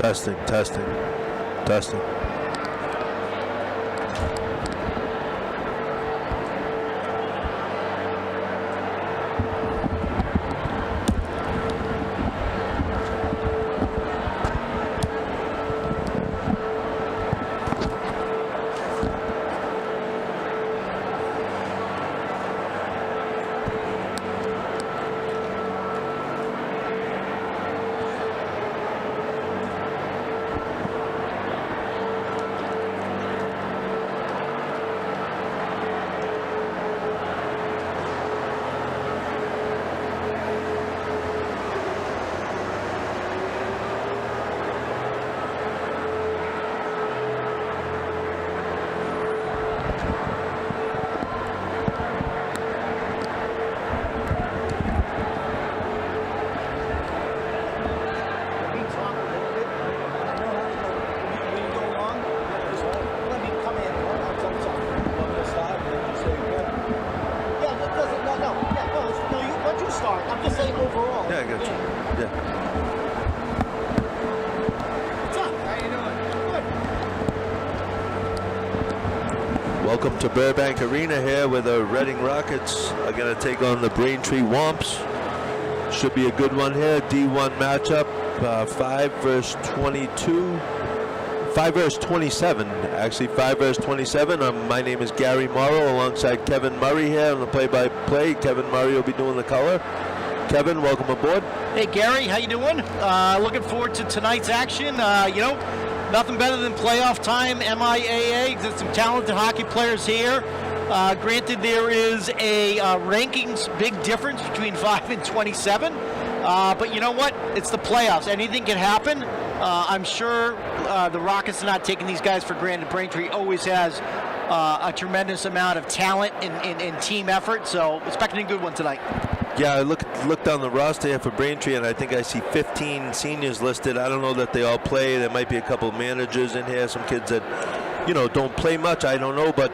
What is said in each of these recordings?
Testing, testing, testing. Welcome to Burbank Arena here, where the Reading Rockets are going to take on the Braintree Womps. Should be a good one here. D1 matchup, 5 versus 22. 5 versus 27, actually 5 versus 27. My name is Gary Morrow alongside Kevin Murray here on the play-by-play. Kevin Murray will be doing the color. Kevin, welcome aboard. Hey Gary, how you doing? Looking forward to tonight's action. Nothing better than playoff time, MIAA. There's some talented hockey players here. Granted, there is a rankings big difference between 5 and 27. But you know what? It's the playoffs. Anything can happen. I'm sure the Rockets are not taking these guys for granted. Braintree always has a tremendous amount of talent and team effort. So expecting a good one tonight. Yeah, I look down the roster here for Braintree, and I think I see 15 seniors listed. I don't know that they all play. There might be a couple of managers in here, some kids that, don't play much. I don't know, but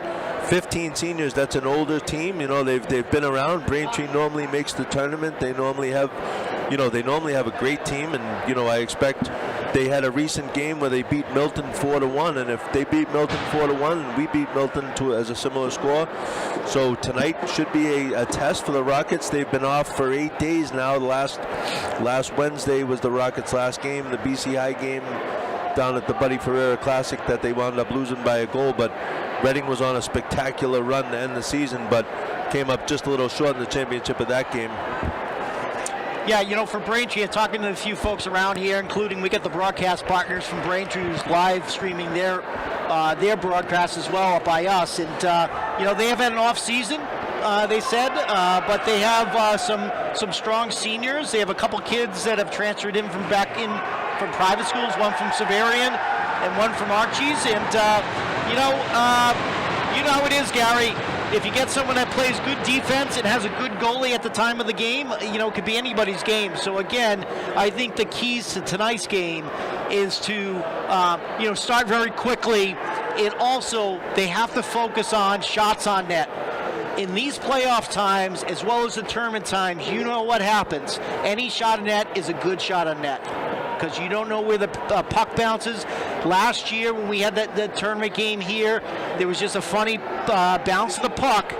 15 seniors, that's an older team. They've been around. Braintree normally makes the tournament. They normally have, a great team, and, I expect they had a recent game where they beat Milton 4-1, and if they beat Milton 4-1, and we beat Milton as a similar score, so tonight should be a test for the Rockets. They've been off for 8 days now. The last Wednesday was the Rockets' last game, the BC High game down at the Buddy Ferreira Classic that they wound up losing by a goal, but Reading was on a spectacular run to end the season, but came up just a little short in the championship of that game. Yeah, for Braintree, talking to a few folks around here, including we got the broadcast partners from Braintree who's live streaming their broadcast as well up by us. And, they have had an off season, they said, but they have some strong seniors. They have a couple kids that have transferred in from private schools, one from Severian and one from Archie's. And, you know how it is, Gary. If you get someone that plays good defense and has a good goalie at the time of the game, it could be anybody's game. So again, I think the keys to tonight's game is to, start very quickly. And also, they have to focus on shots on net. In these playoff times, as well as the tournament times, you know what happens. Any shot on net is a good shot on net, because you don't know where the puck bounces. Last year when we had that tournament game here, there was just a funny bounce of the puck,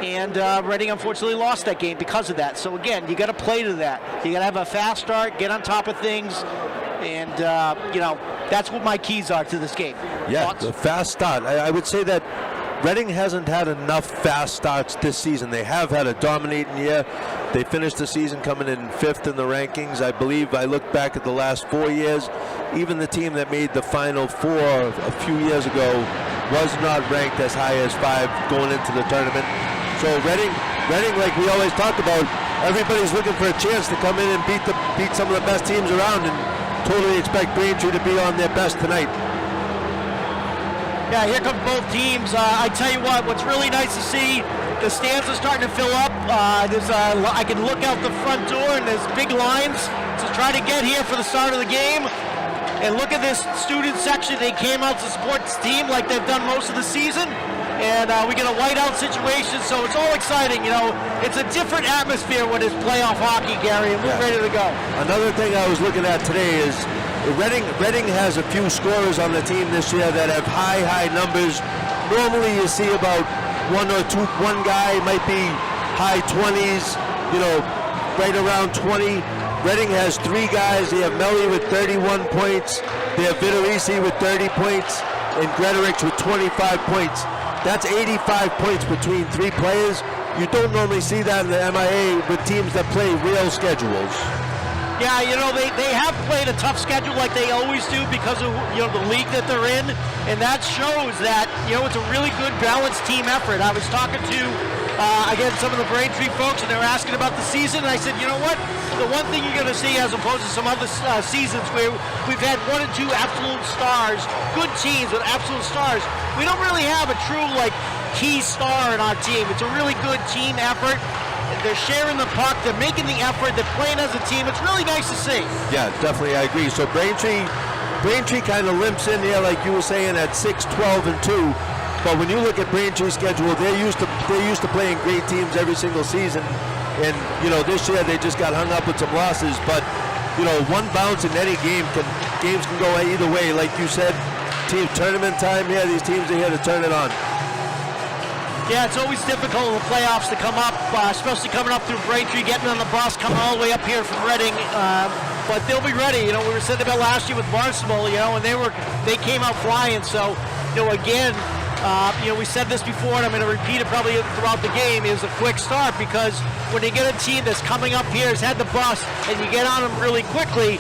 and Reading unfortunately lost that game because of that. So again, you got to play to that. You got to have a fast start, get on top of things, and that's what my keys are to this game. Yeah, Thoughts? the fast start. I would say that Reading hasn't had enough fast starts this season. They have had a dominating year. They finished the season coming in 5th in the rankings. I believe I looked back at the last 4 years. Even the team that made the Final Four a few years ago was not ranked as high as 5 going into the tournament. So Reading, like we always talk about, everybody's looking for a chance to come in and beat some of the best teams around, and totally expect Braintree to be on their best tonight. Yeah, here come both teams. I tell you what's really nice to see, the stands are starting to fill up. I can look out the front door, and there's big lines to try to get here for the start of the game. And look at this student section. They came out to support this team like they've done most of the season. And we get a whiteout situation, so it's all exciting. It's a different atmosphere when it's playoff hockey, Gary, and we're ready to go. Another thing I was looking at today is Reading has a few scorers on the team this year that have high numbers. Normally you see about one guy might be high 20s, right around 20. Reading has 3 guys. They have Melly with 31 points. They have Vitorisi with 30 points and Gretorix with 25 points. That's 85 points between 3 players. You don't normally see that in the MIA with teams that play real schedules. Yeah, they have played a tough schedule like they always do because of the league that they're in, and that shows that it's a really good balanced team effort. I was talking to again some of the Braintree folks, and they were asking about the season, and I said, you know what? The one thing you're going to see, as opposed to some other seasons where we've had 1 or 2 absolute stars, good teams with absolute stars, we don't really have a true key star in our team. It's a really good team effort. They're sharing the puck. They're making the effort. They're playing as a team. It's really nice to see. Yeah, definitely, I agree. So Braintree kind of limps in there, like you were saying, at 6-12-2. But when you look at Braintree's schedule, they're used to playing great teams every single season. And this year they just got hung up with some losses. But one bounce in any games can go either way. Like you said, team tournament time here. These teams are here to turn it on. Yeah, it's always difficult in the playoffs to come up, especially coming up through Braintree, getting on the bus, coming all the way up here from Reading. But they'll be ready. We were saying about last year with Barnstable, and they came out flying. So, again, we said this before, and I'm going to repeat it probably throughout the game, is a quick start, because when you get a team that's coming up here, has had the bus, and you get on them really quickly,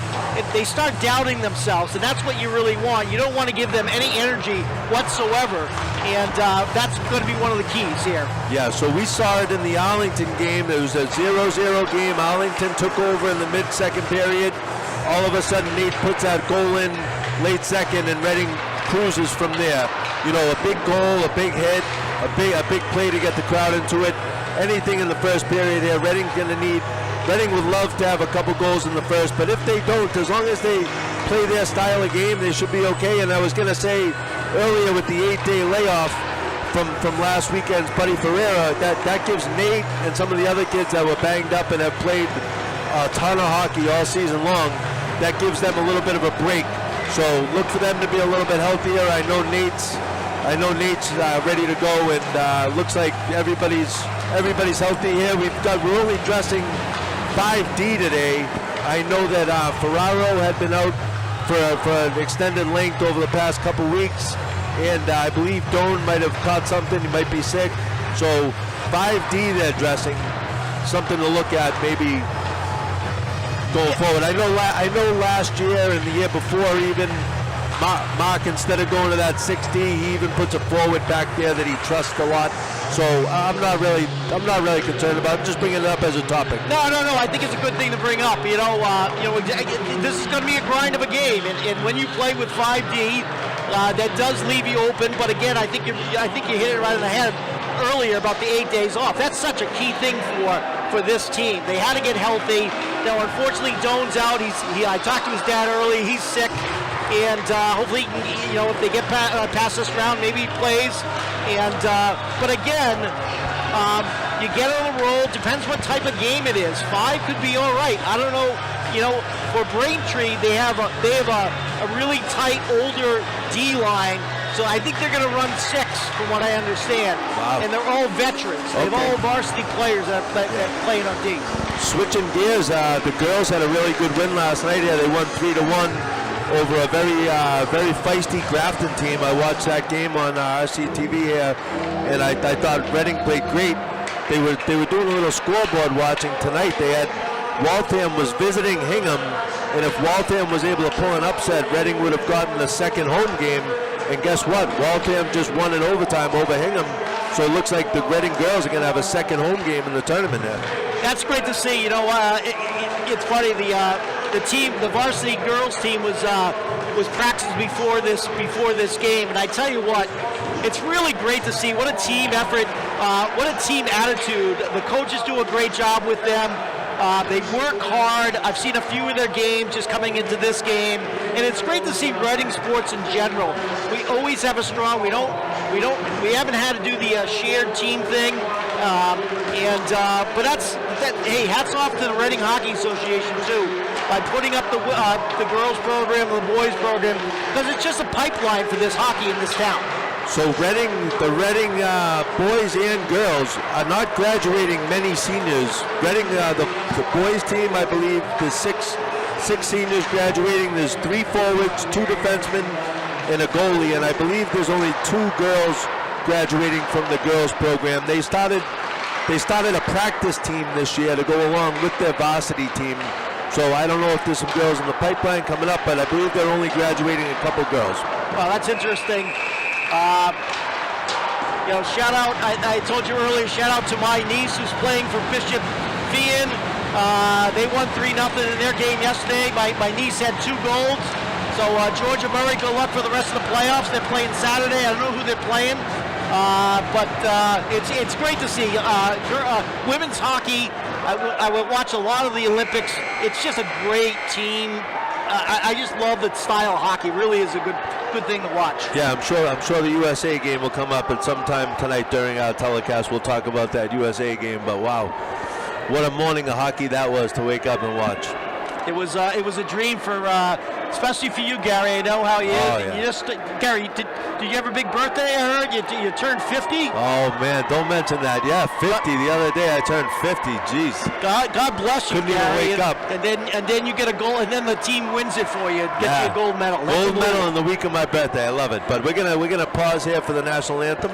they start doubting themselves, and that's what you really want. You don't want to give them any energy whatsoever, and that's going to be one of the keys here. Yeah, so we saw it in the Arlington game. It was a 0-0 game. Arlington took over in the mid-second period. All of a sudden, Nate puts that goal in late second, and Reading cruises from there. A big goal, a big hit, a big play to get the crowd into it. Anything in the first period here, Reading would love to have a couple goals in the first, but if they don't, as long as they play their style of game, they should be okay. And I was going to say earlier with the 8-day layoff from last weekend's Buddy Ferreira, that gives Nate and some of the other kids that were banged up and have played a ton of hockey all season long, that gives them a little bit of a break. So look for them to be a little bit healthier. I know Nate's ready to go, and looks like everybody's healthy here. We're only dressing 5D today. I know that Ferraro had been out for an extended length over the past couple weeks, and I believe Doan might have caught something. He might be sick. So 5D they're dressing. Something to look at maybe going forward. I know last year and the year before even, Mark, instead of going to that 6D, he even puts a forward back there that he trusts a lot. So I'm not really concerned about it. Just bringing it up as a topic. No. I think it's a good thing to bring up. This is going to be a grind of a game, and when you play with 5D, that does leave you open. But again, I think you hit it right in the head earlier about the 8 days off. That's such a key thing for this team. They had to get healthy. Now, unfortunately, Doan's out. I talked to his dad early. He's sick. And hopefully, if they get past this round, maybe he plays. And but again, you get on a roll. Depends what type of game it is. 5 could be all right. I don't know. For Braintree, they have a really tight, older D line. So I think they're going to run 6, from what I understand. Wow. And they're all veterans. They have all varsity players that playing on D. Switching gears, the girls had a really good win last night here. They won 3-1 over a very feisty Grafton team. I watched that game on RCTV here, and I thought Reading played great. They were doing a little scoreboard watching tonight. They had Waltham was visiting Hingham, and if Waltham was able to pull an upset, Reading would have gotten the second home game. And guess what? Waltham just won in overtime over Hingham. So it looks like the Reading girls are going to have a second home game in the tournament there. That's great to see. It's funny. The team, the varsity girls team, was practiced before this game, and I tell you what, it's really great to see. What a team effort, what a team attitude. The coaches do a great job with them. They work hard. I've seen a few of their games just coming into this game, and it's great to see Reading sports in general. We always have a strong. We haven't had to do the shared team thing, but hey, hats off to the Reading Hockey Association too. by putting up the girls program and the boys program, because it's just a pipeline for this hockey in this town. So the Reading boys and girls are not graduating many seniors. Reading, the boys team, I believe, there's six seniors graduating. There's 3 forwards, 2 defensemen, and a goalie. And I believe there's only 2 girls graduating from the girls program. They started a practice team this year to go along with their varsity team. So I don't know if there's some girls in the pipeline coming up, but I believe they're only graduating a couple girls. Well, that's interesting. Shout out, I told you earlier, shout out to my niece who's playing for Bishop Fian. They won 3-0 in their game yesterday. My niece had 2 goals. So Georgia Murray, good luck for the rest of the playoffs. They're playing Saturday. I don't know who they're playing. But it's great to see women's hockey. I would watch a lot of the Olympics. It's just a great team. I just love the style of hockey. Really is a good thing to watch. Yeah, I'm sure the USA game will come up at some time tonight during our telecast. We'll talk about that USA game. But wow, what a morning of hockey that was to wake up and watch. It was a dream for especially for you, Gary. I know how you. Oh, yeah. You just Gary. Did you have a big birthday? I heard you turned 50. Oh man, don't mention that. Yeah, 50. The other day I turned 50. Jeez. God bless you, Couldn't Gary. even wake up. And then you get a goal, and then the team wins it for you. Get you a gold medal. Gold medal on the week of my birthday. I love it. But we're gonna pause here for the national anthem.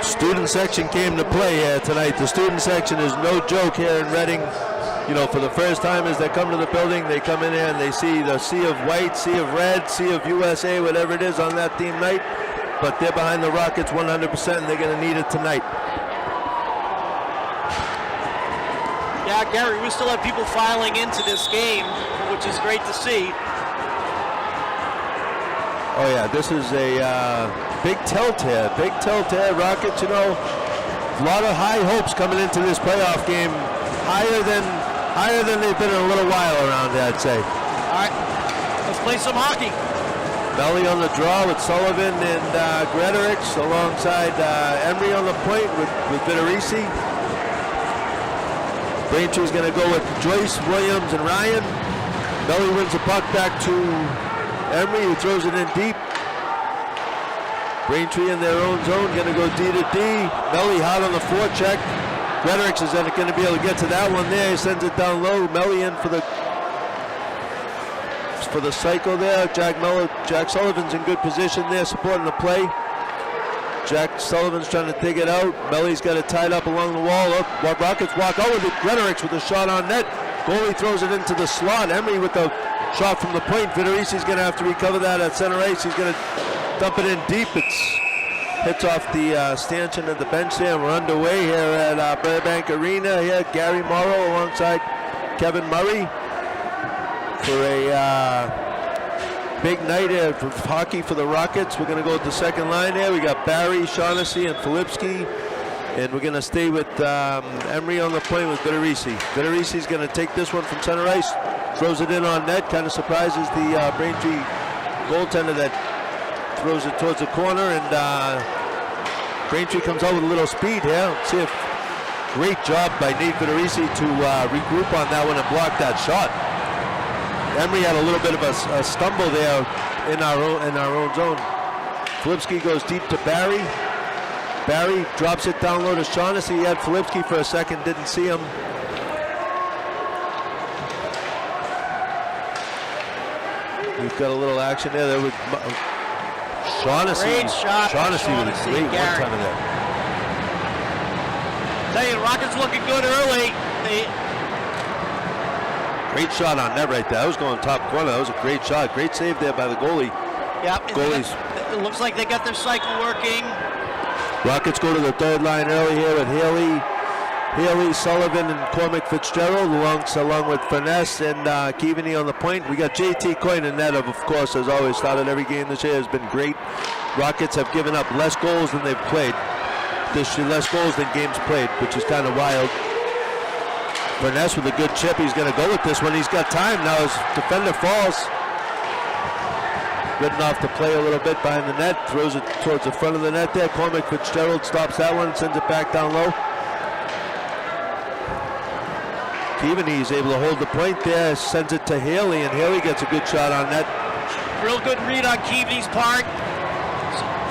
Student section came to play here tonight. The student section is no joke here in Reading. You know, for the first time as they come to the building, they come in here and they see the sea of white, sea of red, sea of USA, whatever it is on that theme night. but they're behind the Rockets 100%, and they're going to need it tonight. Yeah, Gary, we still have people filing into this game, which is great to see. Oh yeah, this is a big telltale. Rockets, you know, a lot of high hopes coming into this playoff game, higher than they've been in a little while around here, I'd say. All right, let's play some hockey. Melly on the draw with Sullivan and Gretorix alongside Emery on the point with Vitorisi. Braintree's going to go with Joyce, Williams, and Ryan. Melly wins the puck back to Emery, who throws it in deep. Braintree in their own zone, going to go D to D. Melly hard on the forecheck. Gretorix is going to be able to get to that one there. He sends it down low. Melly in for the cycle there. Jack Sullivan's in good position there, supporting the play. Jack Sullivan's trying to dig it out. Melly's got it tied up along the wall. Rockets walk out with it. Gretorix with a shot on net. Goalie throws it into the slot. Emery with the shot from the point. Vitorisi's going to have to recover that at center ice. He's going to dump it in deep. It hits off the stanchion at the bench there. We're underway here at Burbank Arena. Here, Gary Morrow alongside Kevin Murray for a big night of hockey for the Rockets. We're going to go with the second line here. We got Barry, Shaughnessy, and Filipski. And we're going to stay with Emery on the point with Vitorisi. Vitorisi's going to take this one from center ice. Throws it in on net. Kind of surprises the Braintree goaltender that throws it towards the corner. And Braintree comes out with a little speed here. Let's see if great job by Nate Vitorisi to regroup on that one and block that shot. Emery had a little bit of a stumble there in our own zone. Filipski goes deep to Barry. Barry drops it down low to Shaughnessy. He had Filipski for a second, didn't see him. We've got a little action there. With Shaughnessy. Great shot. Shaughnessy with a great one-timer there. Tell you, the Rockets looking good early. Great shot on net right there. That was going top corner. That was a great shot. Great save there by the goalie. Yep. Goalies. It looks like they got their cycle working. Rockets go to the third line early here with Haley, Sullivan, and Cormac Fitzgerald, along with Finesse and Keaveney on the point. We got JT Coyne in net, of course, as always, started every game this year, has been great. Rockets have given up less goals than they've played this year, less goals than games played, which is kind of wild. Finesse with a good chip. He's going to go with this one. He's got time now. His defender falls. Ridden off the play a little bit behind the net. Throws it towards the front of the net there. Cormac Fitzgerald stops that one. Sends it back down low. Keaveney is able to hold the point there. Sends it to Haley, and Haley gets a good shot on net. Real good read on Keaveney's part.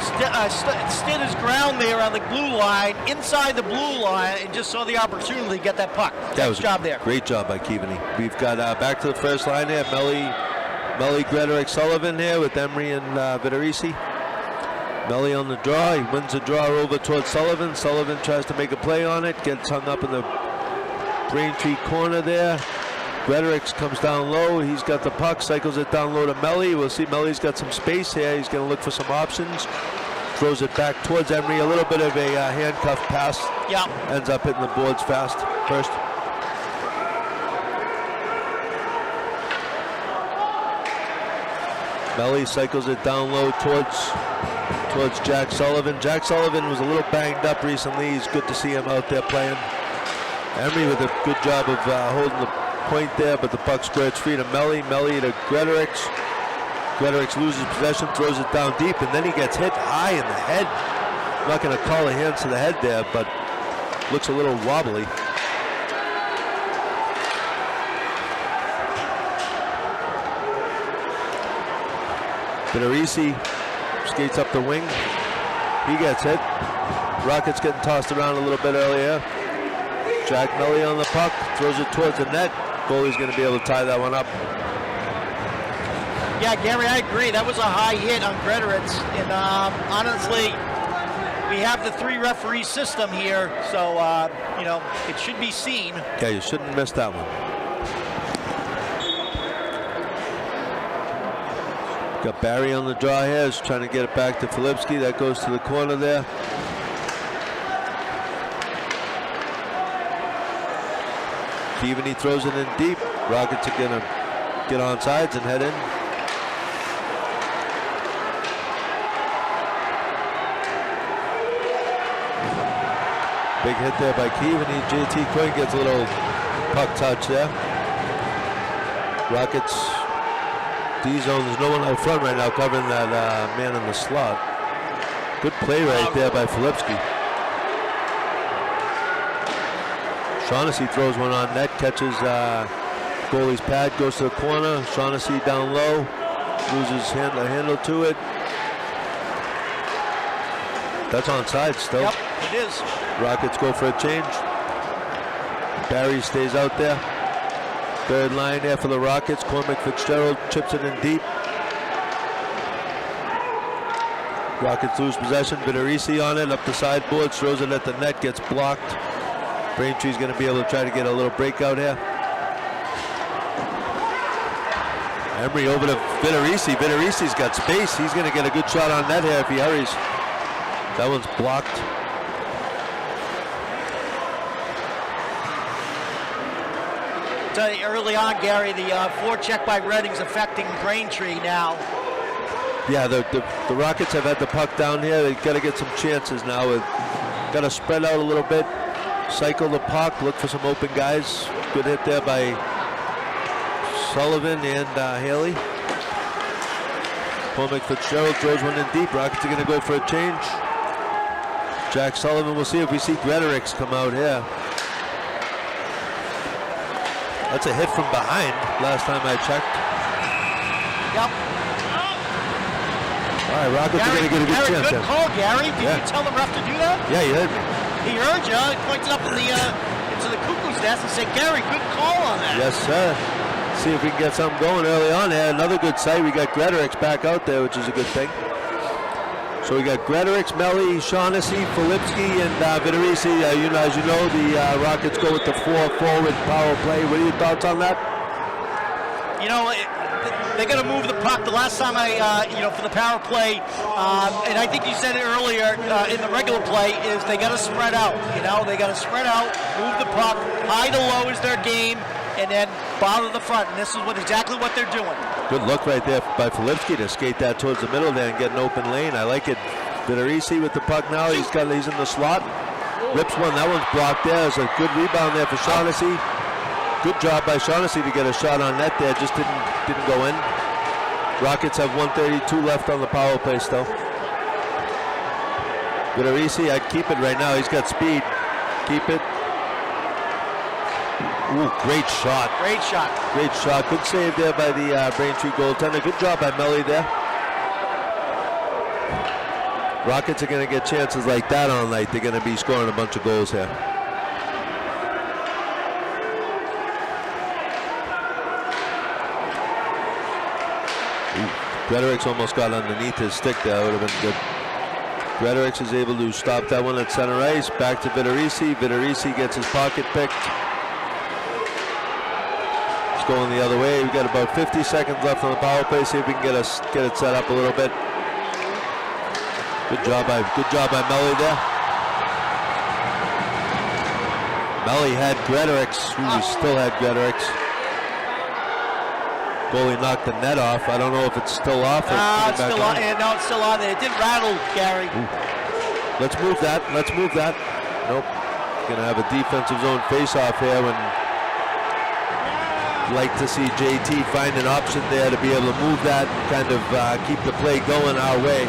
Stood his ground there on the blue line, inside the blue line, and just saw the opportunity to get that puck. That was a job there. Great job by Keaveney. We've got back to the first line here. Melly, Gretorix, Sullivan here with Emery and Vitorisi. Melly on the draw. He wins the draw over towards Sullivan. Sullivan tries to make a play on it. Gets hung up in the Braintree corner there. Gretorix comes down low. He's got the puck, cycles it down low to Melly. We'll see Melly's got some space here. He's going to look for some options. Throws it back towards Emery. A little bit of a handcuff pass. Yeah. Ends up hitting the boards fast first. Melly cycles it down low towards Jack Sullivan. Jack Sullivan was a little banged up recently. He's good to see him out there playing. Emery with a good job of holding the point there, but the puck squares free to Melly. Melly to Gretorix. Gretorix loses possession, throws it down deep, and then he gets hit high in the head. I'm not going to call a hands to the head there, but looks a little wobbly. Vitorisi skates up the wing. He gets hit. Rockets getting tossed around a little bit earlier. Jack Melly on the puck, throws it towards the net. Goalie's going to be able to tie that one up. Yeah, Gary, I agree. That was a high hit on Gretorix. And honestly, we have the 3-referee system here, so, it should be seen. Yeah, you shouldn't miss that one. Got Barry on the draw here. He's trying to get it back to Filipski. That goes to the corner there. Keaveney throws it in deep. Rockets are going to get on sides and head in. Big hit there by Keaveney. JT Quinn gets a little puck touch there. Rockets D-zone. There's no one out front right now covering that man in the slot. Good play right there by Filipski. Shaughnessy throws one on net, catches goalie's pad, goes to the corner. Shaughnessy down low, loses a handle to it. That's onside still. Yep, it is. Rockets go for a change. Barry stays out there. Third line there for the Rockets. Cormac Fitzgerald chips it in deep. Rockets lose possession. Vidarisi on it, up the sideboards, throws it at the net, gets blocked. Braintree's going to be able to try to get a little breakout here. Emery over to Vidarisi. Vidarisi's got space. He's going to get a good shot on net here if he hurries. That one's blocked. Tell you early on, Gary, the forecheck by Redding's affecting Braintree now. Yeah, the Rockets have had the puck down here. They've got to get some chances now. Got to spread out a little bit, cycle the puck, look for some open guys. Good hit there by Sullivan and Haley. Cormac Fitzgerald throws one in deep. Rockets are going to go for a change. Jack Sullivan, we'll see if we see Gretorix come out here. That's a hit from behind last time I checked. Yep. All right, Rockets are going to get a good chance. Good call, Gary. Did you tell the ref to do that? Yeah, you heard me. He heard you. He pointed up in into the cuckoo's nest and said, Gary, good call on that. Yes, sir. See if we can get something going early on there. Another good sight. We got Gretorix back out there, which is a good thing. So we got Gretorix, Melly, Shaughnessy, Filipski, and Vidarisi. As you know, the Rockets go with the 4-forward power play. What are your thoughts on that? You know, they're going to move the puck. The last time for the power play, and I think you said it earlier in the regular play, is they got to spread out. You know, they got to spread out, move the puck. High to low is their game, and then bottom to the front. And this is exactly what they're doing. Good look right there by Filipski to skate that towards the middle there and get an open lane. I like it. Vidarisi with the puck now. He's in the slot. Rips one. That one's blocked there. There's a good rebound there for Shaughnessy. Good job by Shaughnessy to get a shot on net there. Just didn't go in. Rockets have 1:32 left on the power play still. Vidarisi, I'd keep it right now. He's got speed. Keep it. Ooh, great shot. Great shot. Great shot. Good save there by the Braintree goaltender. Good job by Melly there. Rockets are going to get chances like that all night. They're going to be scoring a bunch of goals here. Gretorix almost got underneath his stick there. That would have been good. Gretorix is able to stop that one at center ice. Back to Vidarisi. Vidarisi gets his pocket picked. It's going the other way. We've got about 50 seconds left on the power play. See if we can get it set up a little bit. Good job by Melly there. Melly had Gretorix. He still had Gretorix. Goalie knocked the net off. I don't know if it's still off. It's still on. No, it's still on there. It did rattle, Gary. Ooh. Let's move that. Nope. Gonna have a defensive zone face-off here. When like to see JT find an option there to be able to move that and kind of keep the play going our way.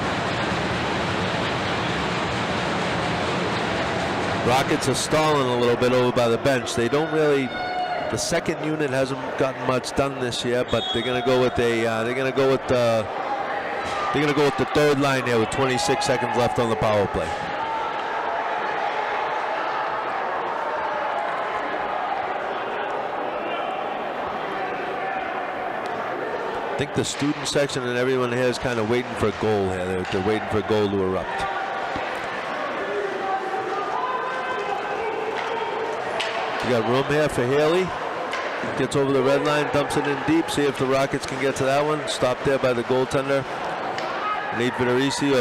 Rockets are stalling a little bit over by the bench. They don't really. The second unit hasn't gotten much done this year, but they're going to go with the third line there with 26 seconds left on the power play. I think the student section and everyone here is kind of waiting for a goal here. They're waiting for a goal to erupt. We got room here for Haley. Gets over the red line, dumps it in deep. See if the Rockets can get to that one. Stopped there by the goaltender. Nate Vitorisi.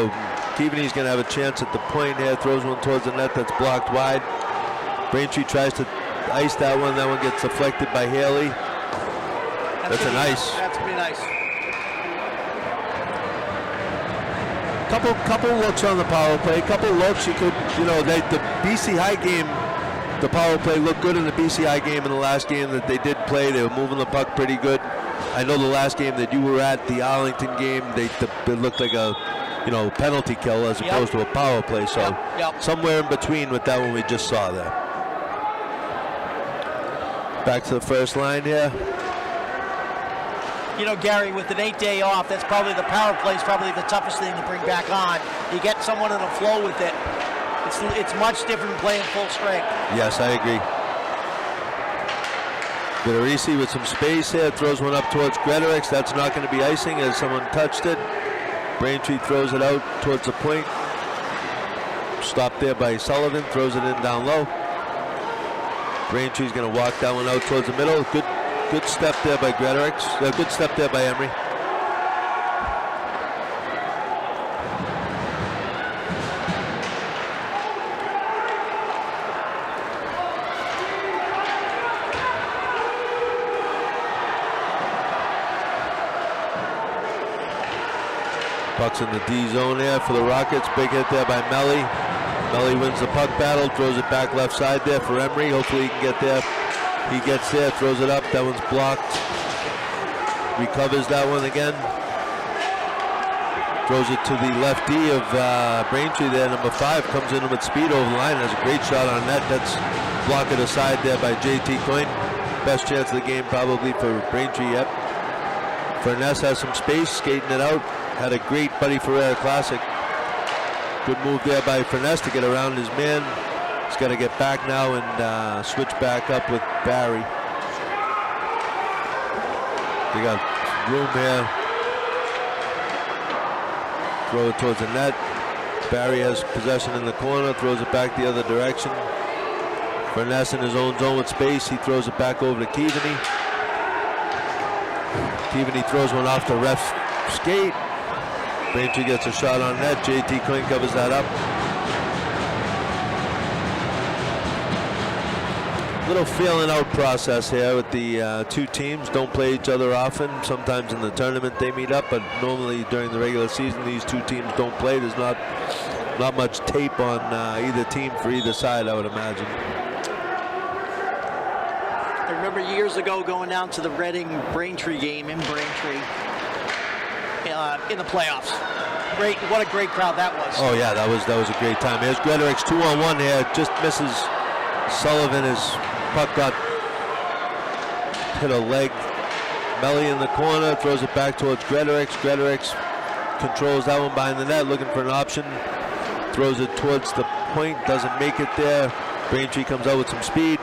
Keaveney's going to have a chance at the point here. Throws one towards the net that's blocked wide. Braintree tries to ice that one. That one gets deflected by Haley. That's a nice. That's pretty nice. Couple looks on the power play. Couple looks. You could, the BC High game, the power play looked good in the BC High game in the last game that they did play. They were moving the puck pretty good. I know the last game that you were at, the Arlington game, it looked like a penalty kill as opposed to a power play. So somewhere in between with that one we just saw there. Back to the first line here. Gary, with an 8-day off, that's probably the power play is probably the toughest thing to bring back on. You get someone in a flow with it. It's much different playing full strength. Yes, I agree. Vitorisi with some space here, throws one up towards Gretorix. That's not going to be icing as someone touched it. Braintree throws it out towards the point. Stopped there by Sullivan, throws it in down low. Braintree's going to walk that one out towards the middle. Good step there by Gretorix. Good step there by Emery. Puck's in the D zone there for the Rockets. Big hit there by Melly. Melly wins the puck battle, throws it back left side there for Emery. Hopefully he can get there. He gets there, throws it up. That one's blocked. Recovers that one again. Throws it to the left D of Braintree there. Number 5 comes in with speed over the line. Has a great shot on net. That's blocked aside there by JT Coyne. Best chance of the game probably for Braintree yet. Furness has some space, skating it out. Had a great Buddy Ferreira Classic. Good move there by Furness to get around his man. He's got to get back now and switch back up with Barry. They got room here. Throw it towards the net. Barry has possession in the corner, throws it back the other direction. Furness in his own zone with space. He throws it back over to Keaveney. Keaveney throws one off the ref's skate. Braintree gets a shot on net. JT Coyne covers that up. Little feeling out process here with the two teams. Don't play each other often. Sometimes in the tournament they meet up, but normally during the regular season these two teams don't play. There's not much tape on either team for either side, I would imagine. I remember years ago going down to the Reading Braintree game in Braintree in the playoffs. Great, what a great crowd that was. Oh yeah, that was a great time. Here's Gretorix 2-on-1 here, just misses Sullivan. His puck got hit a leg. Melly in the corner, throws it back towards Gretorix. Gretorix controls that one behind the net, looking for an option. Throws it towards the point, doesn't make it there. Braintree comes out with some speed.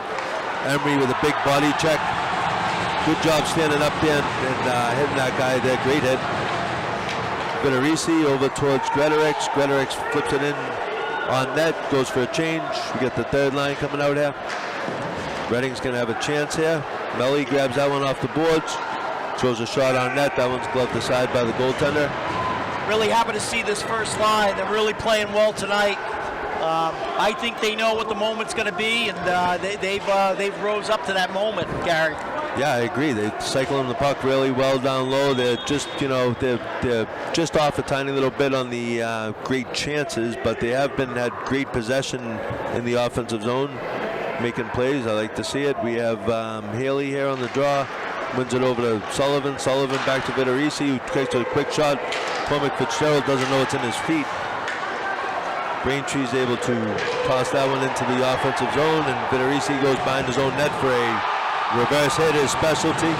Emery with a big body check. Good job standing up there and hitting that guy there. Great hit. Vitorisi over towards Gretorix. Gretorix flips it in on net, goes for a change. We get the third line coming out here. Reading's going to have a chance here. Melly grabs that one off the boards. Throws a shot on net. That one's gloved aside by the goaltender. Really happy to see this first line. They're really playing well tonight. I think they know what the moment's going to be, and they've rose up to that moment, Gary. Yeah, I agree. They're cycling the puck really well down low. They're just, they're just off a tiny little bit on the great chances, but they have had great possession in the offensive zone, making plays. I like to see it. We have Haley here on the draw. Wins it over to Sullivan. Sullivan back to Vitorisi, who takes a quick shot. Cormac Fitzgerald doesn't know it's in his feet. Braintree's able to toss that one into the offensive zone, and Vitorisi goes behind his own net for a reverse hit, his specialty.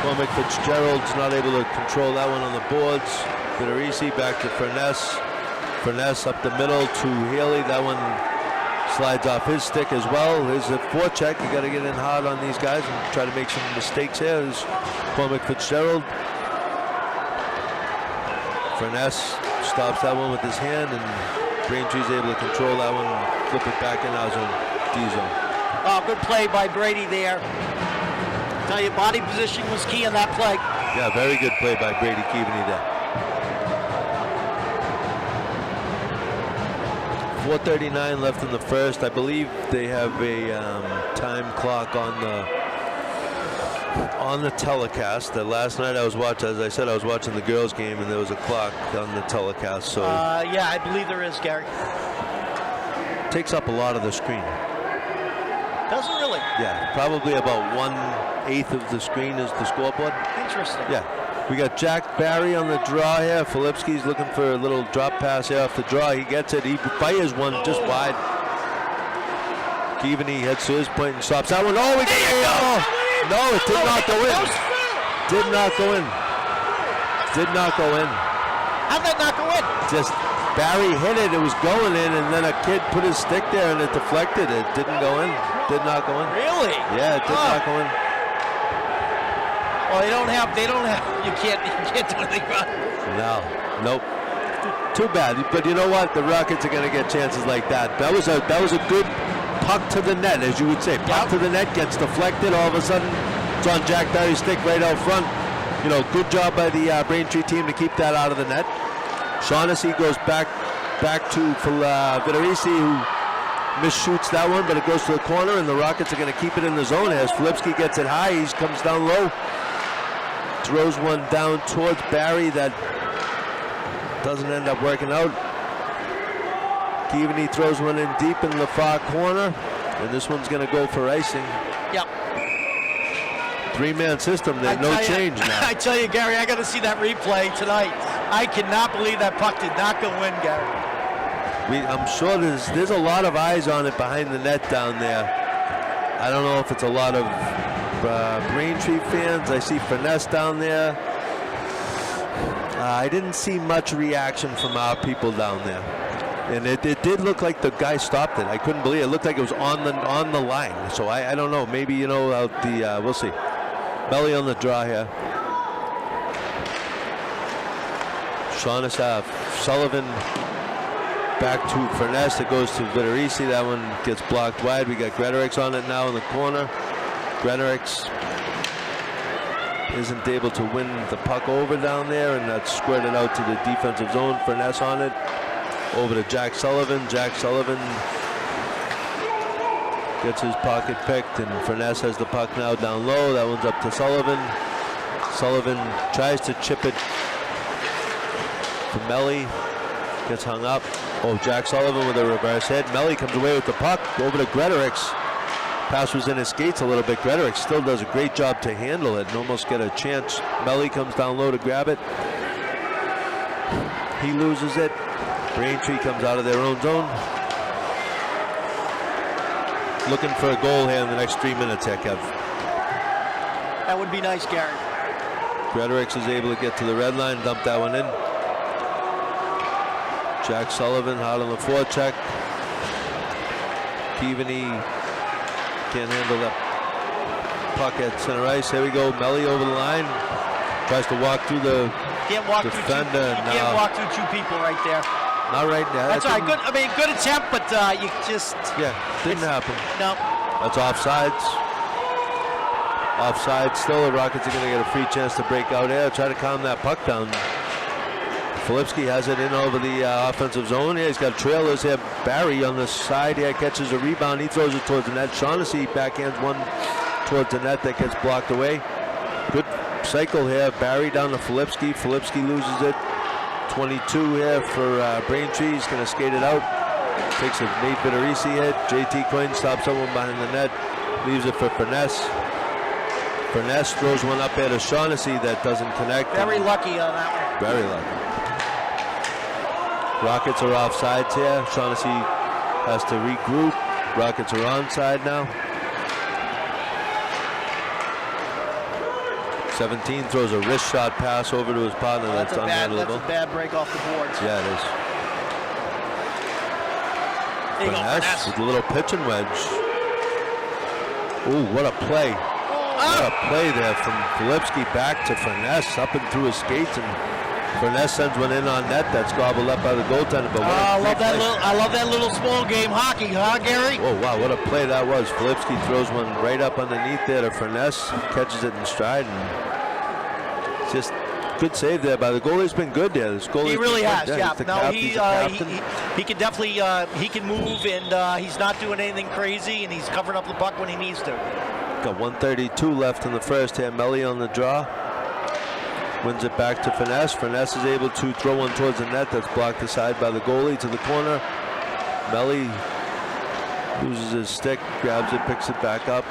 Cormac Fitzgerald's not able to control that one on the boards. Vitorisi back to Furness. Furness up the middle to Haley. That one slides off his stick as well. There's a forecheck. You got to get in hard on these guys and try to make some mistakes here. There's Cormac Fitzgerald. Furness stops that one with his hand, and Braintree's able to control that one and flip it back in our zone, D zone. Oh, good play by Brady there. Tell you, body positioning was key in that play. Yeah, very good play by Brady Keaveney there. 4:39 left in the first. I believe they have a time clock on the telecast. Last night I was watching, as I said, I was watching the girls' game, and there was a clock on the telecast. So yeah, I believe there is, Gary. Takes up a lot of the screen. Does it really? Yeah, probably about 1/8 of the screen is the scoreboard. Interesting. Yeah. We got Jack Barry on the draw here. Filipski's looking for a little drop pass here off the draw. He gets it. He fires one just wide. Keaveney heads to his point and stops that one. Oh, no, it did not go in. Did not go in. Did not go in. How'd that not go in? Just Barry hit it. It was going in, and then a kid put his stick there and it deflected. It didn't go in. Did not go in. Really? Yeah, it did not go in. Well, they don't have, you can't do anything about it. No, nope. Too bad. But you know what? The Rockets are going to get chances like that. That was a good puck to the net, as you would say. Puck to the net, gets deflected. All of a sudden, it's on Jack Barry's stick right out front. You know, good job by the Braintree team to keep that out of the net. Shaughnessy goes back to Vitorisi, who misshoots that one, but it goes to the corner, and the Rockets are going to keep it in the zone as Filipski gets it high. He comes down low. Throws one down towards Barry that doesn't end up working out. Keaveney throws one in deep in the far corner, and this one's going to go for icing. Yep. Three-man system there, no change now. I tell you, Gary, I got to see that replay tonight. I cannot believe that puck did not go in, Gary. I'm sure there's a lot of eyes on it behind the net down there. I don't know if it's a lot of Braintree fans. I see Finesse down there. I didn't see much reaction from our people down there, and it did look like the guy stopped it. I couldn't believe it. It looked like it was on the line. So I don't know. Maybe, you know, out the we'll see. Belly on the draw here. Shaughnessy, Sullivan back to Furness. It goes to Vitorisi. That one gets blocked wide. We got Gretorix on it now in the corner. Gretorix isn't able to win the puck over down there, and that's squirted out to the defensive zone. Furness on it. Over to Jack Sullivan. Jack Sullivan gets his pocket picked, and Furness has the puck now down low. That one's up to Sullivan. Sullivan tries to chip it to Melly. Gets hung up. Oh, Jack Sullivan with a reverse hit. Melly comes away with the puck. Over to Gretorix. Pass was in his skates a little bit. Gretorix still does a great job to handle it and almost get a chance. Melly comes down low to grab it. He loses it. Braintree comes out of their own zone. Looking for a goal here in the next 3 minutes here, Kev. That would be nice, Gary. Gretorix is able to get to the red line, dump that one in. Jack Sullivan hard on the forecheck. Keaveney can't handle that puck at center ice. Here we go. Melly over the line. Tries to walk through the defender. You can't walk through two people right there. Not right now. That's all right. Good. I mean, good attempt, but you just. Yeah, didn't happen. No. That's offsides. Offside. Still, the Rockets are going to get a free chance to break out here. Try to calm that puck down. Filipski has it in over the offensive zone. Yeah, he's got trailers here. Barry on the side here catches a rebound. He throws it towards the net. Shaughnessy backhands one towards the net that gets blocked away. Good cycle here. Barry down to Filipski. Filipski loses it. 22 here for Braintree. He's going to skate it out. Takes a Nate Vitorisi hit. JT Quinn stops someone behind the net. Leaves it for Furness. Furness throws one up there to Shaughnessy that doesn't connect. Very lucky on that one. Very lucky. Rockets are offsides here. Shaughnessy has to regroup. Rockets are onside now. 17 throws a wrist shot pass over to his partner. That's unhandleable. That's a bad break off the boards. Yeah, it is. Furness with a little pitch and wedge. Ooh, what a play. What a play there from Filipski back to Furness, up and through his skates, and Furness sends one in on net. That's gobbled up by the goaltender. But I love that little small game hockey, huh, Gary? Oh, wow, what a play that was. Filipski throws one right up underneath there to Furness, catches it in stride, and just good save there by the goalie. Has been good there. This goalie He really has, yeah. No, he's the captain. he can definitely he can move, and he's not doing anything crazy, and he's covering up the puck when he needs to. Got 1:32 left in the first here. Melly on the draw. Wins it back to Furness. Furness is able to throw one towards the net. That's blocked aside by the goalie to the corner. Melly loses his stick, grabs it, picks it back up.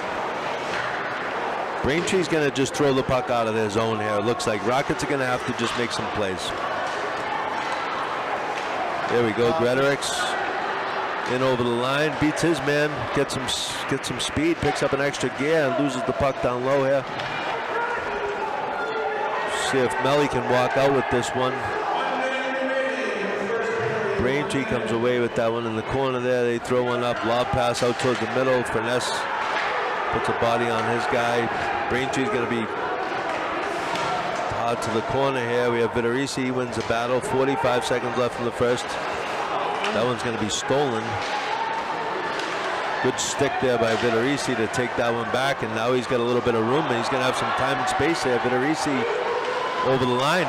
Braintree's going to just throw the puck out of their zone here. It looks like Rockets are going to have to just make some plays. There we go. Gretorix in over the line, beats his man, gets some speed, picks up an extra gear, and loses the puck down low here. See if Melly can walk out with this one. Braintree comes away with that one in the corner there. They throw one up, lob pass out towards the middle. Furness puts a body on his guy. Braintree's going to be hard to the corner here. We have Vitorisi, he wins the battle. 45 seconds left in the first. That one's going to be stolen. Good stick there by Vitorisi to take that one back, and now he's got a little bit of room, and he's going to have some time and space there. Vitorisi over the line,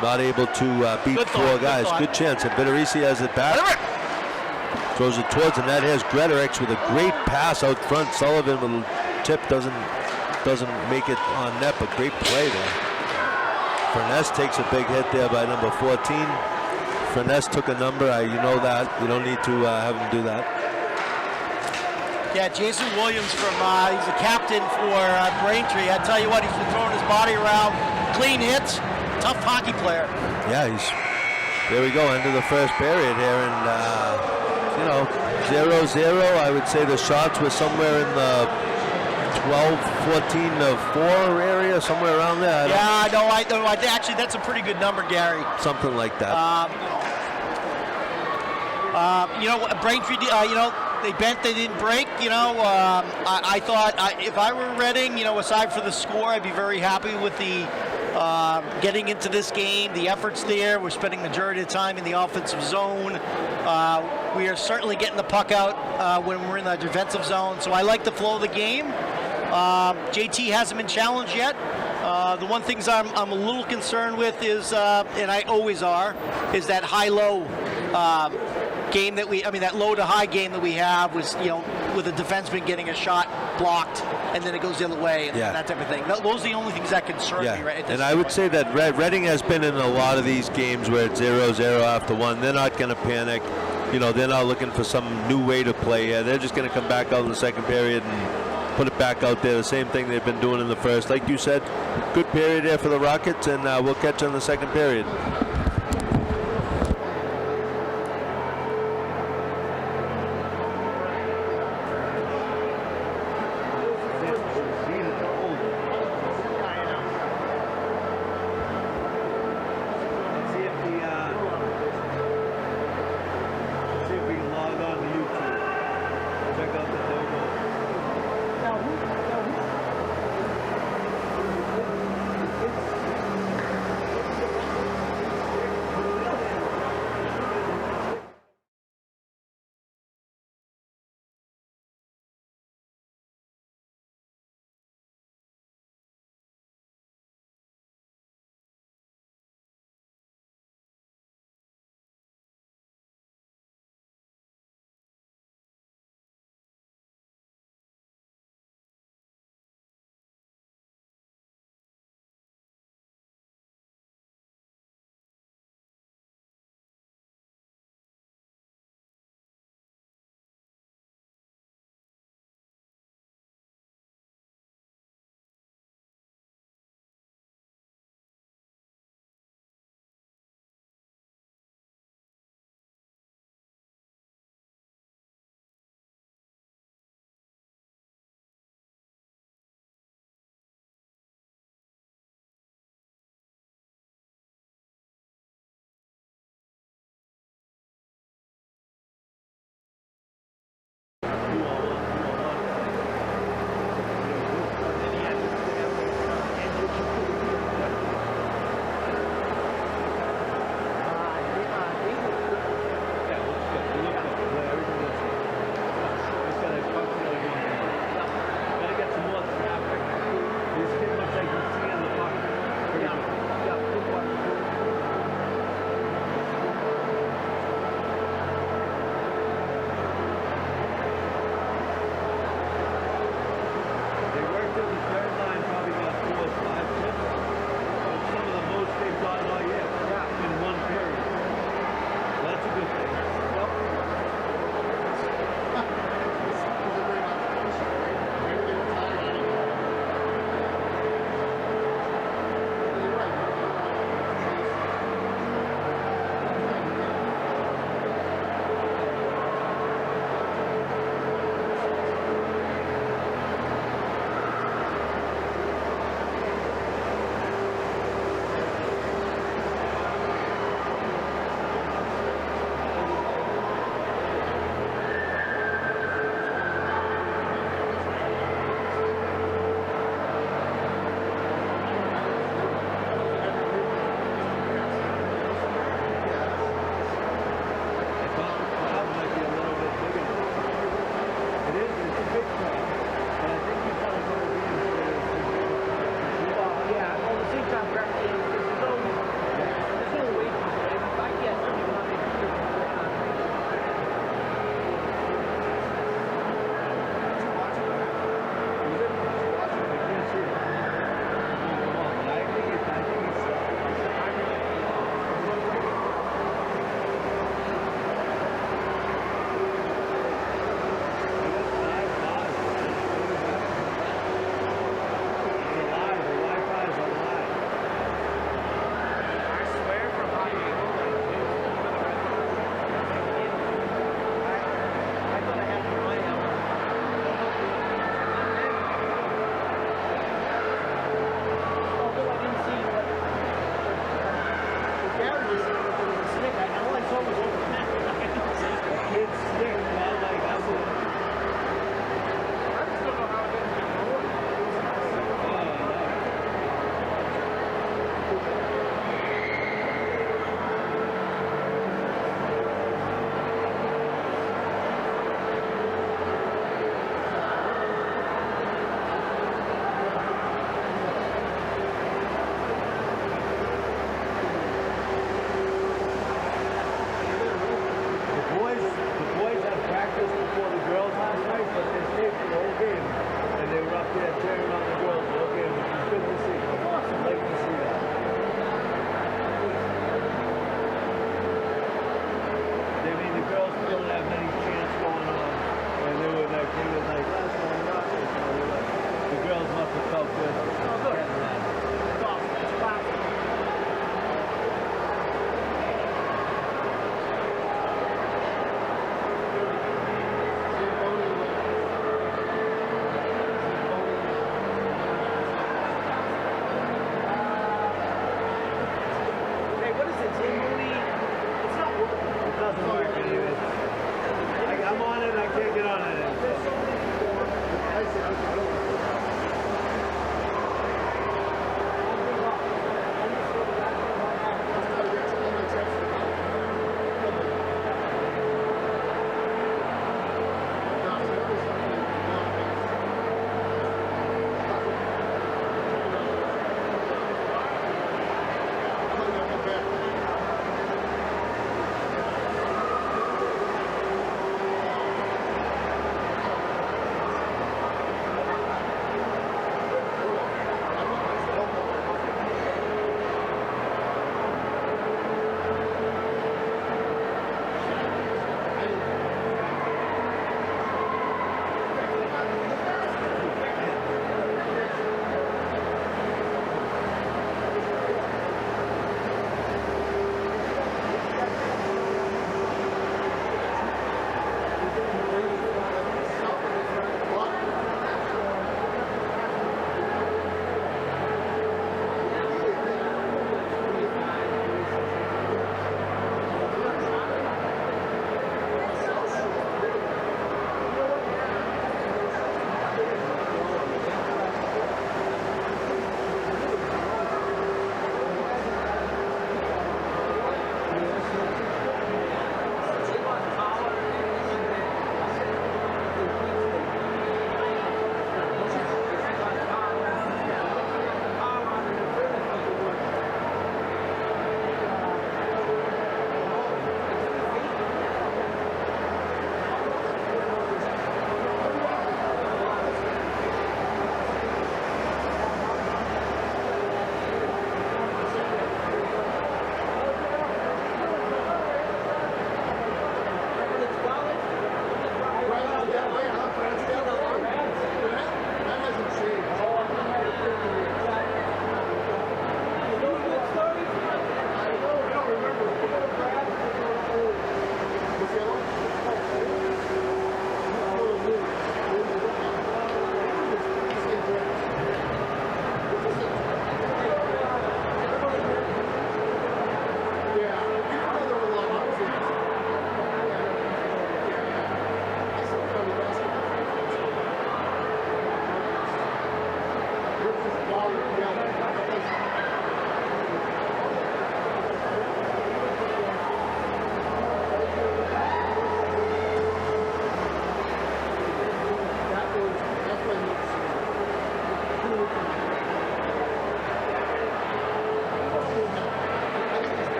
not able to beat four guys. Good chance, and Vitorisi has it back. Throws it towards the net. Here's Gretorix with a great pass out front. Sullivan with a tip doesn't make it on net, but great play there. Furness takes a big hit there by number 14. Furness took a number. You know that. You don't need to have him do that. Yeah, Jason Williams he's a captain for Braintree. I tell you what, he's been throwing his body around. Clean hits. Tough hockey player. Yeah, there we go, end of the first period here, and 0-0. I would say the shots were somewhere in the 12-14 to 4 area, somewhere around there. I know. Actually, that's a pretty good number, Gary. Something like that. Braintree, they bent, they didn't break. I thought if I were Reading, aside for the score, I'd be very happy with the getting into this game. The efforts there. We're spending the majority of the time in the offensive zone. We are certainly getting the puck out when we're in the defensive zone. So I like the flow of the game. JT hasn't been challenged yet. The one things I'm a little concerned with is, and I always are, is that high-low game that low to high game that we have was, with a defenseman getting a shot blocked and then it goes the other way and that type of thing. Those are the only things that concern me right at this And I would say that Reading has been in a lot of these games where it's 0-0 after one. They're not going to panic. They're not looking for some new way to play. They're just going to come back out in the second period and put it back out there. The same thing they've been doing in the first. Like you said, good period there for the Rockets, and we'll catch you in the second period.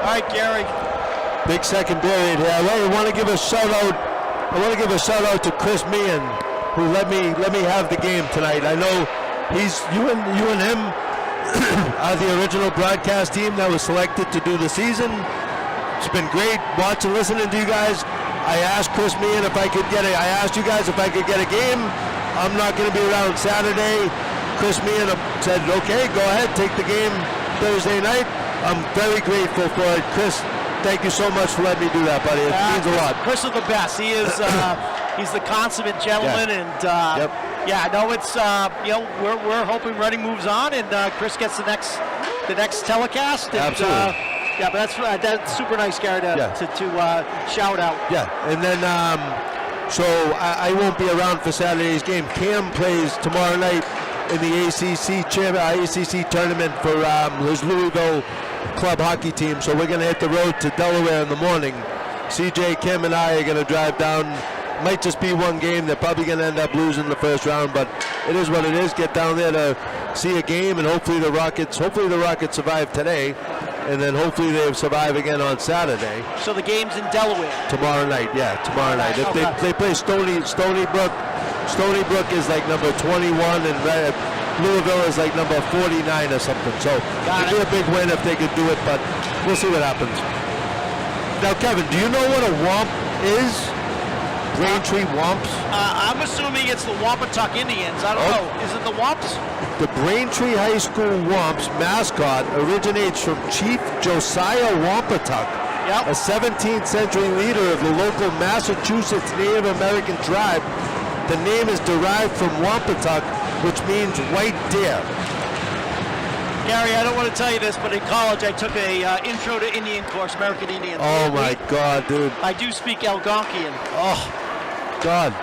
All right, Gary. Big second period here. I want to give a shout out. I want to give a shout out to Chris Meehan, who let me have the game tonight. I know you and him are the original broadcast team that was selected to do the season. It's been great watching, listening to you guys. I asked Chris Meehan if I could get I asked you guys if I could get a game. I'm not going to be around Saturday. Chris Meehan said, okay, go ahead, take the game Thursday night. I'm very grateful for it. Chris, thank you so much for letting me do that, buddy. It means a lot. Chris is the best. He is he's the consummate gentleman, and yeah, I know it's we're hoping Reading moves on, and Chris gets the next telecast. And, absolutely. Yeah, but that's super nice, Gary, to shout out. Yeah, and then so I won't be around for Saturday's game. Cam plays tomorrow night in the ACC tournament for his Louisville club hockey team. So we're going to hit the road to Delaware in the morning. CJ, Kim, and I are going to drive down. Might just be one game. They're probably going to end up losing the first round, but it is what it is. Get down there to see a game, and hopefully the Rockets survive today, and then hopefully they survive again on Saturday. So the game's in Delaware tomorrow night. Yeah, tomorrow night. If they play Stony Brook. Stony Brook is like number 21, and Louisville is like number 49 or something. So it'd be a big win if they could do it, but we'll see what happens. Now, Kevin, do you know what a Womp is? Braintree Womps? I'm assuming it's the Wampatuck Indians. I don't know. Is it the Womps? The Braintree High School Womps mascot originates from Chief Josiah Wampatuck, a 17th century leader of the local Massachusetts Native American tribe. The name is derived from Wampatuck, which means white deer. Gary, I don't want to tell you this, but in college I took a intro to Indian course, American Indian. Oh my God, dude. I do speak Algonquian. Oh, God.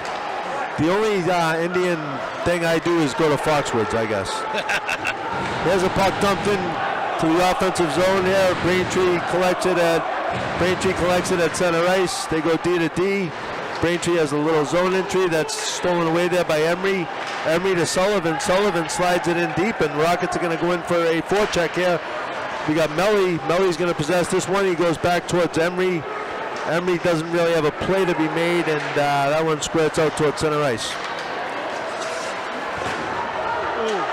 The only Indian thing I do is go to Foxwoods, I guess. There's a puck dumped in to the offensive zone here. Braintree collects it at center ice. They go D to D. Braintree has a little zone entry that's stolen away there by Emery. Emery to Sullivan. Sullivan slides it in deep, and Rockets are going to go in for a forecheck here. We got Melly. Melly's going to possess this one. He goes back towards Emery. Emery doesn't really have a play to be made, and that one squirts out towards center ice.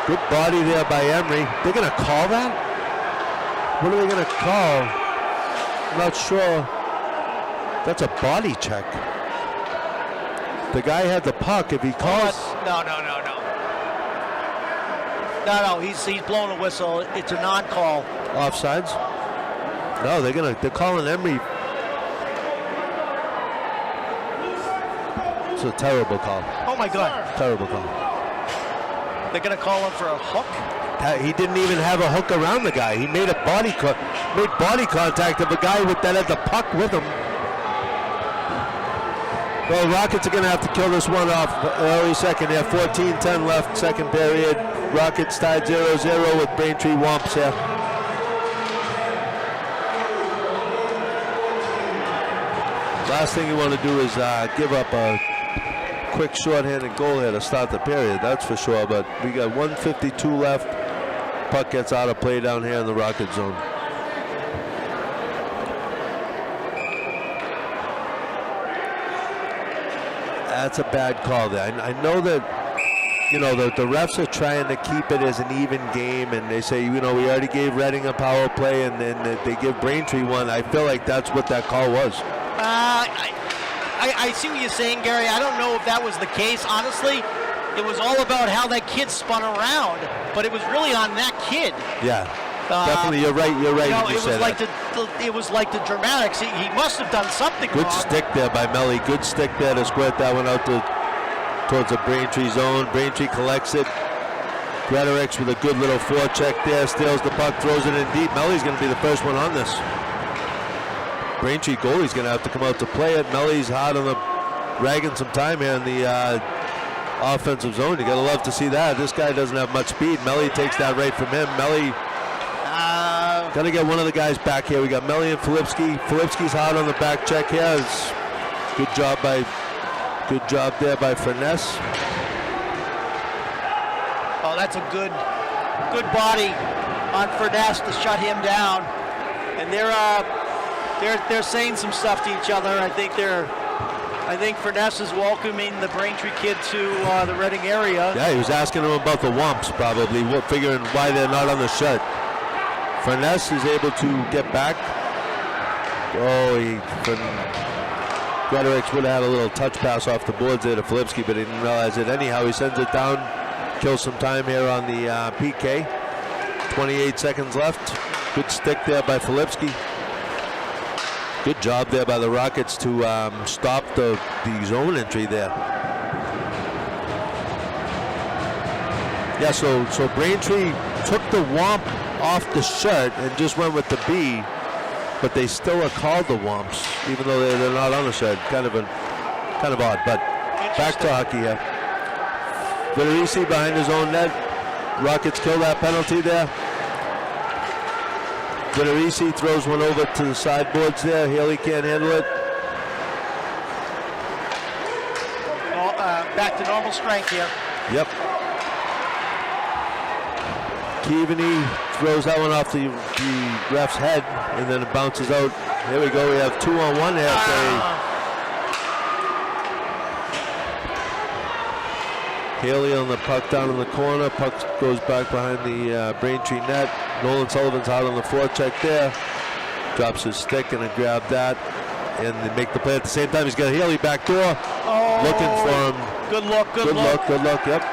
Good body there by Emery. They're going to call that? What are they going to call? I'm not sure. That's a body check. The guy had the puck. If he calls... No, he's blowing a whistle. It's a non-call. Offsides? No, they're calling Emery. It's a terrible call. Oh my God. Terrible call. They're going to call him for a hook? He didn't even have a hook around the guy. He made body contact of a guy that had the puck with him. Well, Rockets are going to have to kill this one off early second here. 14-10 left, second period. Rockets tied 0-0 with Braintree Womps here. Last thing you want to do is give up a quick shorthanded goal here to start the period, that's for sure. But we got 1:52 left. Puck gets out of play down here in the Rocket zone. That's a bad call there. I know that you know, the refs are trying to keep it as an even game, and they say, you know, we already gave Reading a power play, and then they give Braintree one. I feel like that's what that call was. I see what you're saying, Gary. I don't know if that was the case. Honestly, it was all about how that kid spun around, but it was really on that kid. Yeah, definitely. You're right. You're right. You know, when you said that. It was like the dramatics. He must have done something Good wrong. stick there by Melly. Good stick there to squirt that one out towards the Braintree zone. Braintree collects it. Gretorix with a good little forecheck there. Steals the puck, throws it in deep. Melly's going to be the first one on this. Braintree goalie's going to have to come out to play it. Melly's hard on the ragging some time here in the offensive zone. You got to love to see that. This guy doesn't have much speed. Melly takes that right from him. Melly got to get one of the guys back here. We got Melly and Filipski. Filipski's hard on the back check here. Good job there by Furness. Oh, that's a good body on Furness to shut him down. And they're saying some stuff to each other. I think Furness is welcoming the Braintree kid to the Reading area. Yeah, he was asking him about the Wumps, probably, figuring why they're not on the shirt. Furness is able to get back. Gretorix would have had a little touch pass off the boards there to Filipski, but he didn't realize it. Anyhow, he sends it down, kills some time here on the PK. 28 seconds left. Good stick there by Filipski. Good job there by the Rockets to stop the zone entry there. Yeah, so Braintree took the Womp off the shirt and just went with the B, but they still are called the Womps, even though they're not on the shirt. Kind of odd, but back to hockey here. Vitorisi behind his own net. Rockets kill that penalty there. Vitorisi throws one over to the sideboards there. Haley can't handle it. Back to normal strength here. Yep. Keaveney throws that one off the ref's head, and then it bounces out. There we go. We have 2-on-1 here. Haley on the puck down in the corner. Puck goes back behind the Braintree net. Nolan Sullivan's out on the forecheck there. Drops his stick and grab that. And they make the play at the same time. He's got Haley back door. Looking for him. Good look. Yep.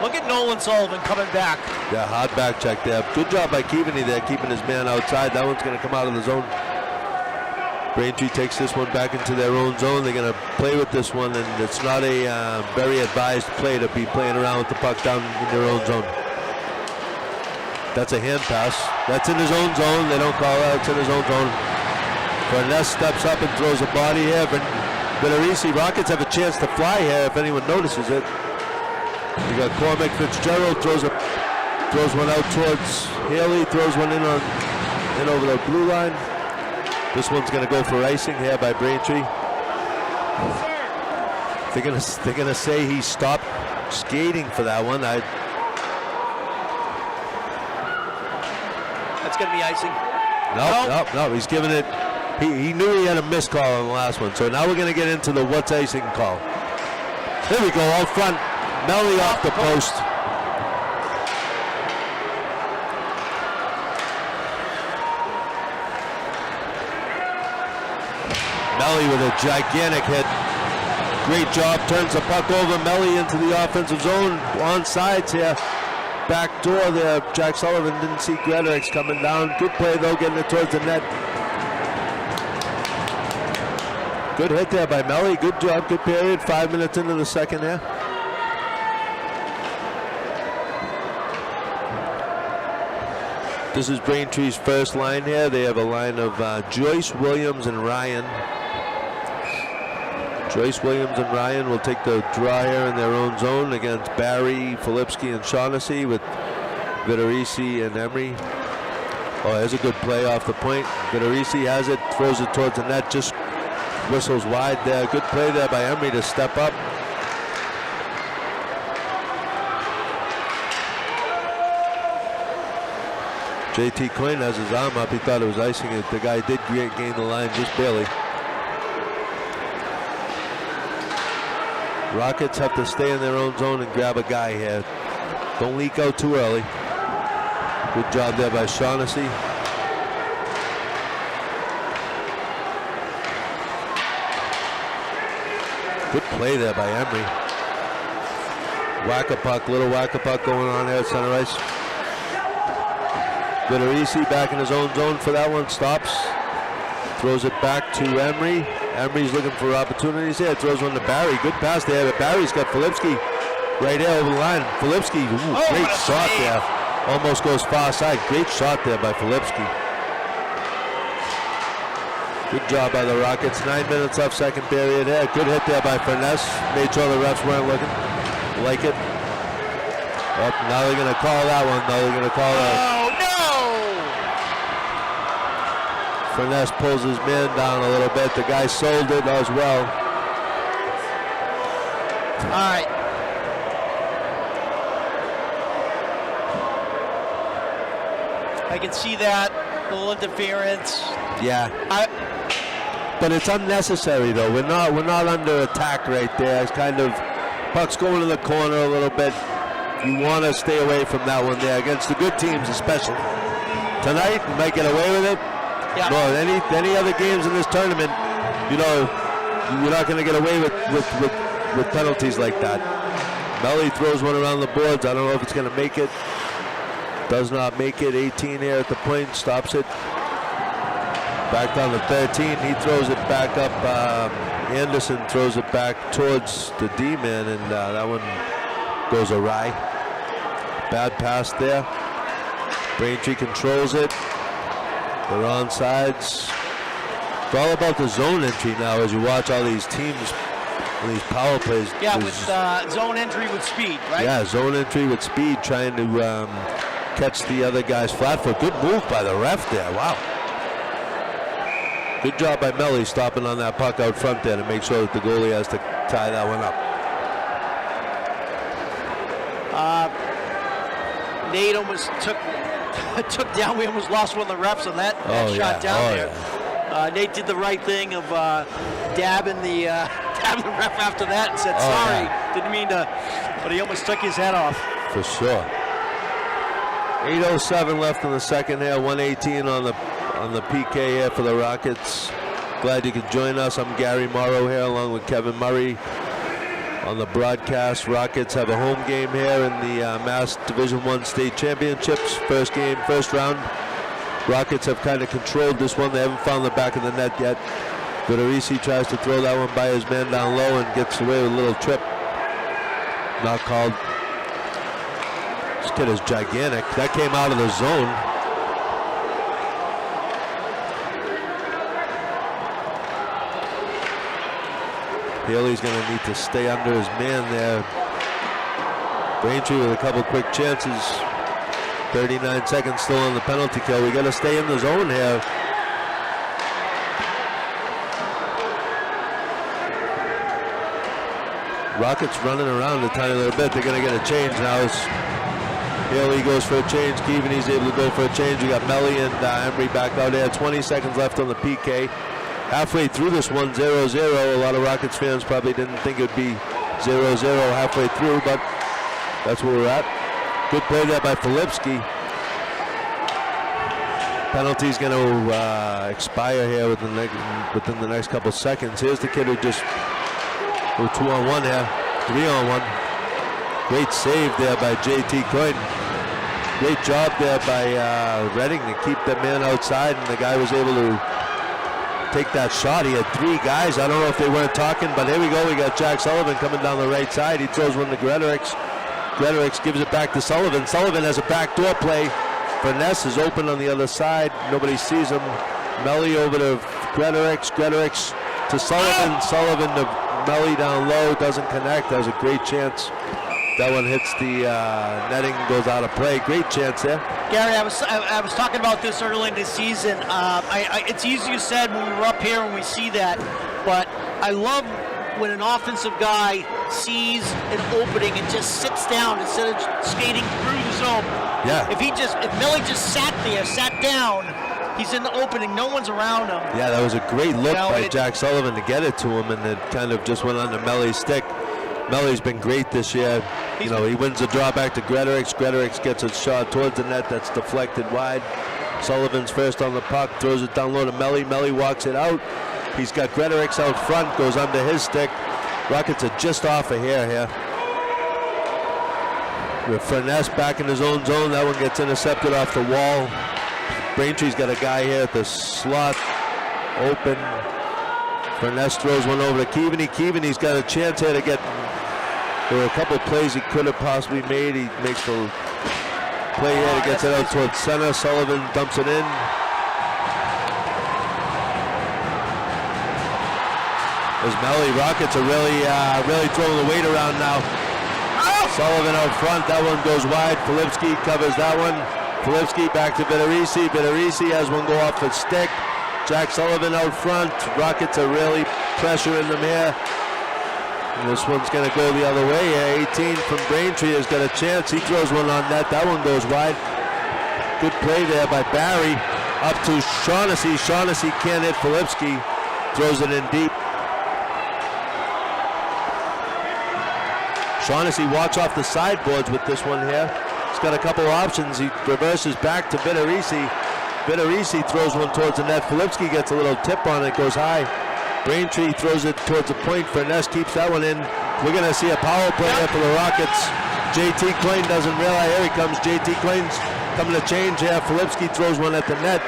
Look at Nolan Sullivan coming back. Yeah, hard back check there. Good job by Keaveney there, keeping his man outside. That one's going to come out of the zone. Braintree takes this one back into their own zone. They're going to play with this one, and it's not a very advised play to be playing around with the puck down in their own zone. That's a hand pass. That's in his own zone. They don't call that. It's in his own zone. Furness steps up and throws a body here. Vitorisi, Rockets have a chance to fly here if anyone notices it. You got Cormac Fitzgerald throws one out towards Haley, throws one in over the blue line. This one's going to go for icing here by Braintree. They're going to say he stopped skating for that one. That's going to be icing. No. He's giving it. He knew he had a missed call on the last one. So now we're going to get into the what's icing call. There we go, out front. Melly off the post. Melly with a gigantic hit. Great job, turns the puck over. Melly into the offensive zone. On sides here. Back door there. Jack Sullivan didn't see Gretorix coming down. Good play though, getting it towards the net. Good hit there by Melly. Good job, good period. 5 minutes into the second here. This is Braintree's first line here. They have a line of Joyce, Williams, and Ryan. Joyce, Williams, and Ryan will take the draw here in their own zone against Barry, Filipski, and Shaughnessy with Vitorisi and Emery. Oh, there's a good play off the point. Vitorisi has it, throws it towards the net, just whistles wide there. Good play there by Emery to step up. JT Quinn has his arm up. He thought it was icing it. The guy did gain the line just barely. Rockets have to stay in their own zone and grab a guy here. Don't leak out too early. Good job there by Shaughnessy. Good play there by Emery. Whack-a-puck, little whack-a-puck going on there at center ice. Varsity back in his own zone for that one. Stops. Throws it back to Emery. Emery's looking for opportunities here. Throws one to Barry. Good pass there, but Barry's got Filipski right there over the line. Filipski, great shot there. Almost goes far side. Great shot there by Filipski. Good job by the Rockets. 9 minutes left, second period here. Good hit there by Furness. Made sure the refs weren't looking. Like it. Oh, now they're going to call that one. Now they're going to call that. Oh, no! Furness pulls his man down a little bit. The guy sold it as well. All right. I can see that. A little interference. Yeah. But it's unnecessary though. We're not under attack right there. It's kind of puck's going to the corner a little bit. You want to stay away from that one there against the good teams, especially tonight. You might get away with it. Yeah. No, any other games in this tournament, you know, you're not going to get away with penalties like that. Melly throws one around the boards. I don't know if it's going to make it. Does not make it. 18 here at the point. Stops it. Back down to 13. He throws it back up. Anderson throws it back towards the D-man, and that one goes awry. Bad pass there. Braintree controls it. They're on sides. It's all about the zone entry now as you watch all these teams, these power plays. Yeah, with zone entry with speed, right? Yeah, zone entry with speed, trying to catch the other guys flat foot. Good move by the ref there. Wow. Good job by Melly stopping on that puck out front there to make sure that the goalie has to tie that one up. Nate almost took down. We almost lost one of the refs on that shot down there. Yeah. Nate did the right thing of dabbing the ref after that and said sorry. Yeah. Didn't mean to, but he almost took his head off. For sure. 8:07 left in the second here. 118 on the PK here for the Rockets. Glad you could join us. I'm Gary Morrow here along with Kevin Murray on the broadcast. Rockets have a home game here in the Mass Division I State Championships. First game, first round. Rockets have kind of controlled this one. They haven't found the back of the net yet. Varsity tries to throw that one by his man down low and gets away with a little trip. Not called. This kid is gigantic. That came out of the zone. Haley's going to need to stay under his man there. Braintree with a couple quick chances. 39 seconds still on the penalty kill. We got to stay in the zone here. Rockets running around a tiny little bit. They're going to get a change now. As Haley goes for a change. Keevaney's able to go for a change. We got Melly and Emery back out there. 20 seconds left on the PK. Halfway through this one, 0-0. A lot of Rockets fans probably didn't think it would be 0-0 halfway through, but that's where we're at. Good play there by Filipski. Penalty's going to expire here within the next couple seconds. Here's the kid who just 2-on-1 here, 3-on-1. Great save there by JT Croydon. Great job there by Redding to keep the man outside, and the guy was able to take that shot. He had three guys. I don't know if they weren't talking, but here we go. We got Jack Sullivan coming down the right side. He throws one to Gretorix. Gretorix gives it back to Sullivan. Sullivan has a backdoor play. Furness is open on the other side. Nobody sees him. Melly over to Gretorix. Gretorix to Sullivan. Sullivan to Melly down low. Doesn't connect. That was a great chance. That one hits the netting, goes out of play. Great chance there. Gary, I was talking about this early in the season. It's easier said when we were up here and we see that, but I love when an offensive guy sees an opening and just sits down instead of skating through the zone. Yeah. If Melly just sat down, he's in the opening. No one's around him. Yeah, that was a great look by Jack Sullivan to get it to him, and it kind of just went on to Melly's stick. Melly's been great this year. He wins the draw back to Gretorix. Gretorix gets a shot towards the net that's deflected wide. Sullivan's first on the puck, throws it down low to Melly. Melly walks it out. He's got Gretorix out front, goes under his stick. Rockets are just off a hair here. With Furness back in his own zone, that one gets intercepted off the wall. Braintree's got a guy here at the slot, open. Furness throws one over to Keaveney. Keaveney's got a chance here to get. There were a couple of plays he could have possibly made. He makes the play here. He gets it out towards center. Sullivan dumps it in. There's Melly. Rockets are really throwing the weight around now. Sullivan out front. That one goes wide. Filipski covers that one. Filipski back to Vitorisi. Vitorisi has one go off the stick. Jack Sullivan out front. Rockets are really pressuring them here. And this one's going to go the other way here. 18 from Braintree has got a chance. He throws one on net. That one goes wide. Good play there by Barry. Up to Shaughnessy. Shaughnessy can't hit Filipski. Throws it in deep. Shaughnessy walks off the sideboards with this one here. He's got a couple options. He reverses back to Vitorisi. Vitorisi throws one towards the net. Filipski gets a little tip on it, goes high. Braintree throws it towards the point. Furness keeps that one in. We're going to see a power play here for the Rockets. JT Klein doesn't realize. Here he comes. JT Klein's coming to change here. Filipski throws one at the net.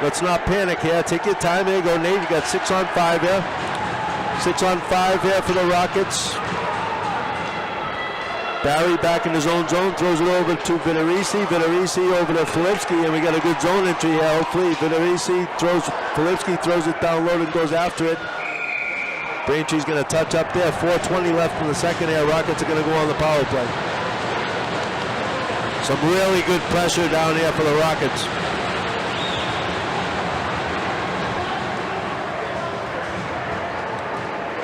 Let's not panic here. Take your time here. Go, Nate. You got 6 on 5 here. 6 on 5 here for the Rockets. Barry back in his own zone, throws it over to Vitorisi. Vitorisi over to Filipski, and we got a good zone entry here. Hopefully, Vitorisi throws, Filipski throws it down low and goes after it. Braintree's going to touch up there. 4:20 left in the second here. Rockets are going to go on the power play. Some really good pressure down here for the Rockets.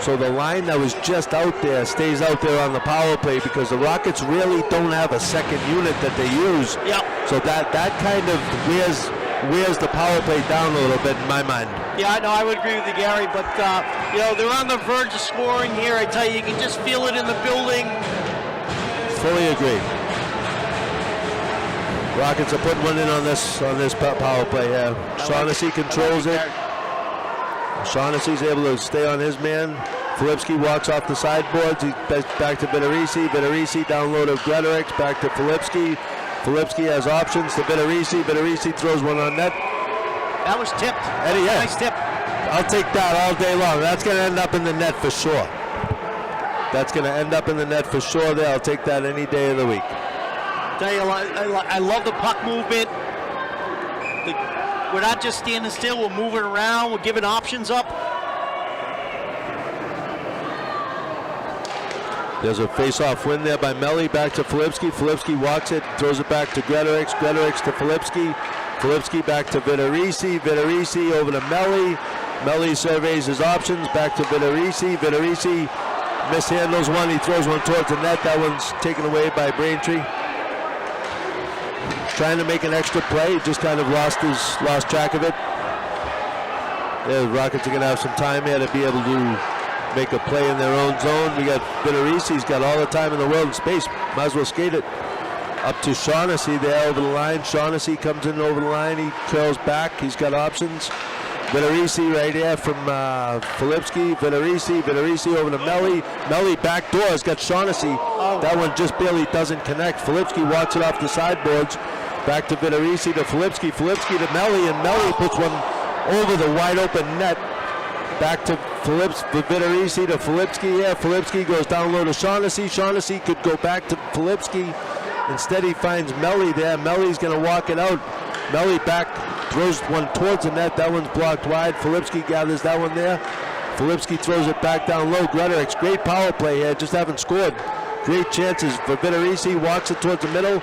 So the line that was just out there stays out there on the power play because the Rockets really don't have a second unit that they use. Yep. So that kind of wears the power play down a little bit in my mind. Yeah, no, I would agree with you, Gary. But they're on the verge of scoring here. I tell you, you can just feel it in the building. Fully agree. Rockets are putting one in on this power play here. Shaughnessy controls it. Shaughnessy's able to stay on his man. Filipski walks off the sideboards. He's back to Vitorisi. Vitorisi down low to Gretorix. Back to Filipski. Filipski has options to Vitorisi. Vitorisi throws one on net. That was tipped. Eddie, yeah. Nice tip. I'll take that all day long. That's going to end up in the net for sure. That's going to end up in the net for sure there. I'll take that any day of the week. Tell you, I love the puck movement. We're not just standing still, we're moving around, we're giving options up. There's a face-off win there by Melly, back to Filipski. Filipski walks it, throws it back to Gretorix. Gretorix to Filipski. Filipski back to Vitorisi. Vitorisi over to Melly. Melly surveys his options, back to Vitorisi. Vitorisi mishandles one, he throws one towards the net. That one's taken away by Braintree. Trying to make an extra play, just kind of lost track of it. Yeah, the Rockets are going to have some time here to be able to make a play in their own zone. We got Vitorisi, he's got all the time in the world and space. Might as well skate it. Up to Shaughnessy there over the line. Shaughnessy comes in over the line. He trails back. He's got options. Vitorisi right here from Filipski. Vitorisi over to Melly. Melly back door has got Shaughnessy. That one just barely doesn't connect. Filipski walks it off the sideboards. Back to Vitorisi to Filipski. Filipski to Melly, and Melly puts one over the wide open net. Back to Vitorisi to Filipski here. Filipski goes down low to Shaughnessy. Shaughnessy could go back to Filipski. Instead he finds Melly there. Melly's going to walk it out. Melly back, throws one towards the net. That one's blocked wide. Filipski gathers that one there. Filipski throws it back down low. Gretorix, great power play here, just haven't scored. Great chances for Vitorisi. Walks it towards the middle.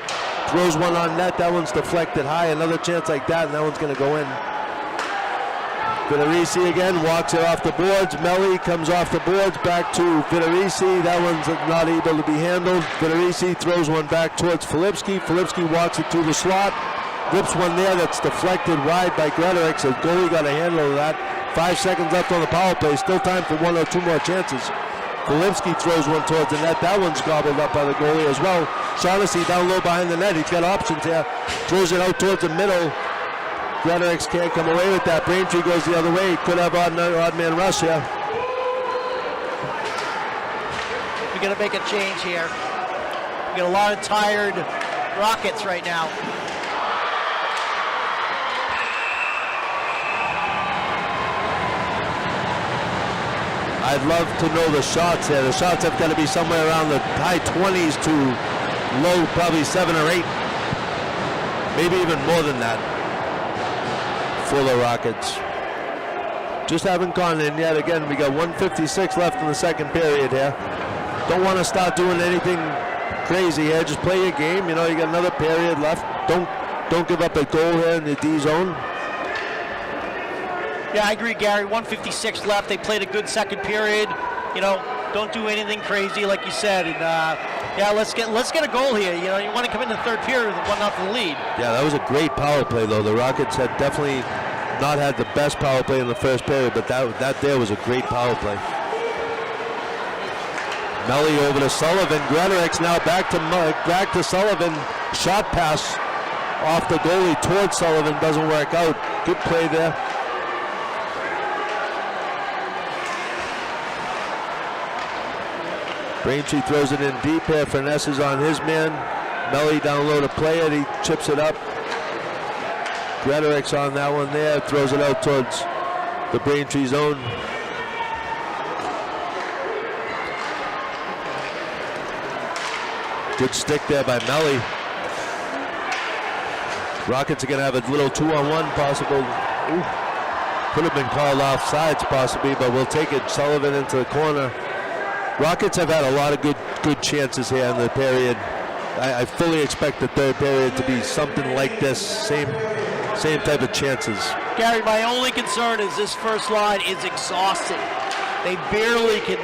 Throws one on net. That one's deflected high. Another chance like that, and that one's going to go in. Vitorisi again walks it off the boards. Melly comes off the boards back to Vitorisi. That one's not able to be handled. Vitorisi throws one back towards Filipski. Filipski walks it through the slot. Rips one there that's deflected wide by Gretorix. The goalie got a handle of that. 5 seconds left on the power play. Still time for one or two more chances. Volipsky throws one towards the net. That one's gobbled up by the goalie as well. Shaughnessy down low behind the net. He's got options here. Throws it out towards the middle. Gretorix can't come away with that. Braintree goes the other way. Could have odd man rush here. We're going to make a change here. We got a lot of tired Rockets right now. I'd love to know the shots here. The shots have got to be somewhere around the high 20s to low, probably 7 or 8. Maybe even more than that for the Rockets. Just haven't gone in yet. Again, we got 1:56 left in the second period here. Don't want to start doing anything crazy here. Just play your game. You know, you got another period left. Don't give up a goal here in the D zone. Yeah, I agree, Gary. 1:56 left. They played a good second period. You know, don't do anything crazy, like you said. And yeah, let's get a goal here. You know, you want to come in the third period with a 1-0 lead. Yeah, that was a great power play, though. The Rockets had definitely not had the best power play in the first period, but that there was a great power play. Melly over to Sullivan. Gretorix now back to Sullivan. Shot pass off the goalie towards Sullivan. Doesn't work out. Good play there. Braintree throws it in deep here. Finesses on his man. Melly down low to play it. He chips it up. Gretorix on that one there. Throws it out towards the Braintree zone. Good stick there by Melly. Rockets are going to have a little 2-on-1 possible. Ooh. Could have been called off sides possibly, but we'll take it. Sullivan into the corner. Rockets have had a lot of good chances here in the period. I fully expect the third period to be something like this. Same type of chances. Gary, my only concern is this first line is exhausted. They barely can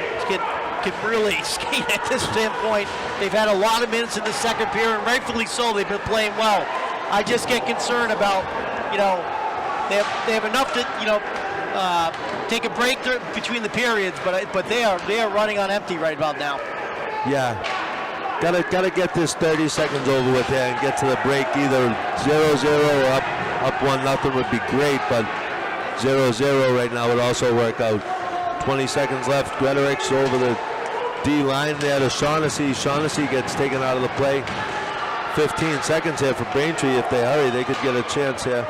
really skate at this standpoint. They've had a lot of minutes in the second period, and rightfully so. They've been playing well. I just get concerned about, you know, they have enough to, you know, take a break between the periods, but they are running on empty right about now. Yeah, gotta get this 30 seconds over with here and get to the break. Either 0-0 or up 1-0 would be great, but 0-0 right now would also work out. 20 seconds left. Gretorix over the D line there to Shaughnessy. Shaughnessy gets taken out of the play. 15 seconds here for Braintree. If they hurry, they could get a chance here.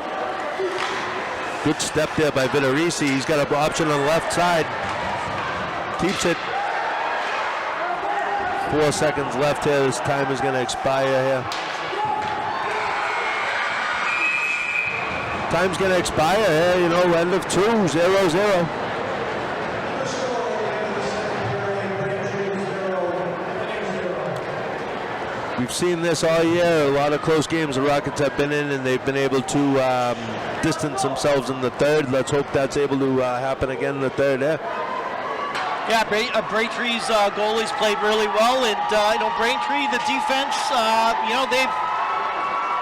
Good step there by Vitorisi. He's got an option on the left side. Keeps it. 4 seconds left here. This time is going to expire here. Time's going to expire here. You know, end of 2, 0-0. We've seen this all year. A lot of close games the Rockets have been in, and they've been able to distance themselves in the third. Let's hope that's able to happen again in the third. Yeah, Braintree's goalies played really well, and you know, Braintree, the defense, you know,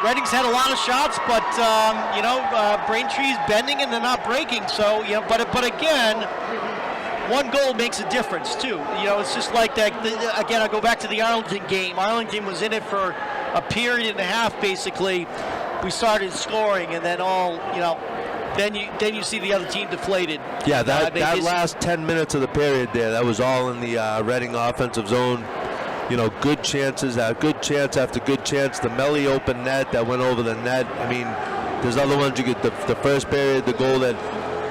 Redding's had a lot of shots, but you know, Braintree's bending and they're not breaking. So you know, but again, one goal makes a difference too. You know, it's just like that. Again, I go back to the Arlington game. Arlington was in it for a period and a half, basically. We started scoring, and then then you see the other team deflated. Yeah, that last 10 minutes of the period there, that was all in the Reading offensive zone. You know, good chances, good chance after good chance. The Melly open net that went over the net. I mean, there's other ones you get. The first period, the goal that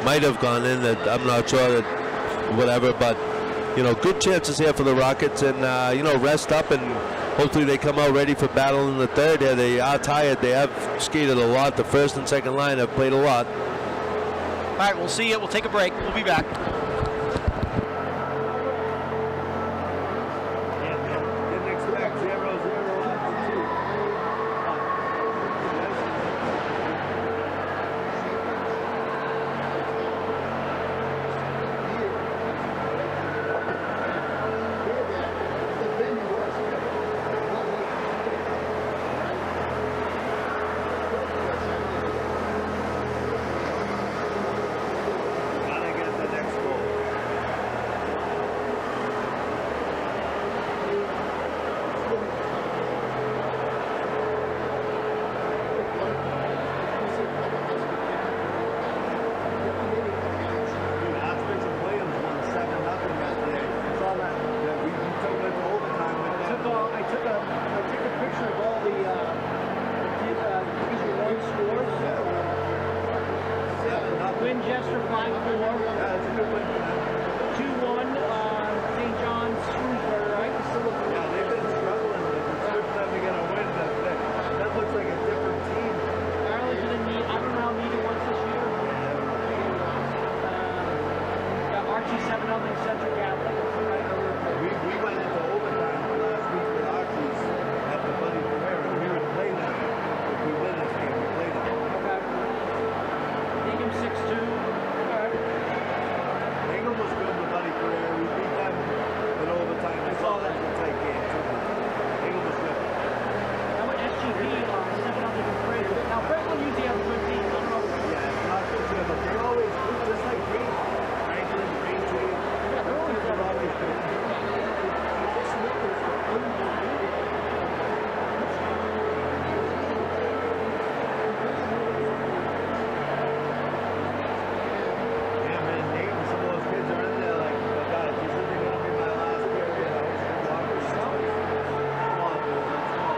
might have gone in, that I'm not sure that whatever, but you know, good chances here for the Rockets, and you know, rest up and hopefully they come out ready for battle in the third. Yeah, they are tired. They have skated a lot. The first and second line have played a lot. All right, we'll see you. We'll take a break. We'll be back. Gotta get the next goal. Winchester 5-4. That's a good win for them. 2-1, St. John's, Shrewsbury, right? Yeah, they've been struggling. It's good for them to get a win. That looks like a different team. Arlington and Mead, I don't know how Mead once this year. RC7 nothing Central Catholic. We went into overtime last week with Archie's at the Buddy Career, and we would play them. If we win this game, we play them. Okay. Hingham 6-2. Alright. Hingham was good with Buddy Career. We beat them in overtime. I saw that was a tight game, too. Hingham was good. How about SGP 7-0 in Fraser? Now, Franklin usually has a good team. I don't know. Yeah, it's not good for them, but they're always good, just like Braintree. Braintree. Yeah, they're always good. Yeah, man, Nate and some of those kids are in there like, oh God, this isn't going to be my last period. I was going to walk this out. Come on, dude, let's go.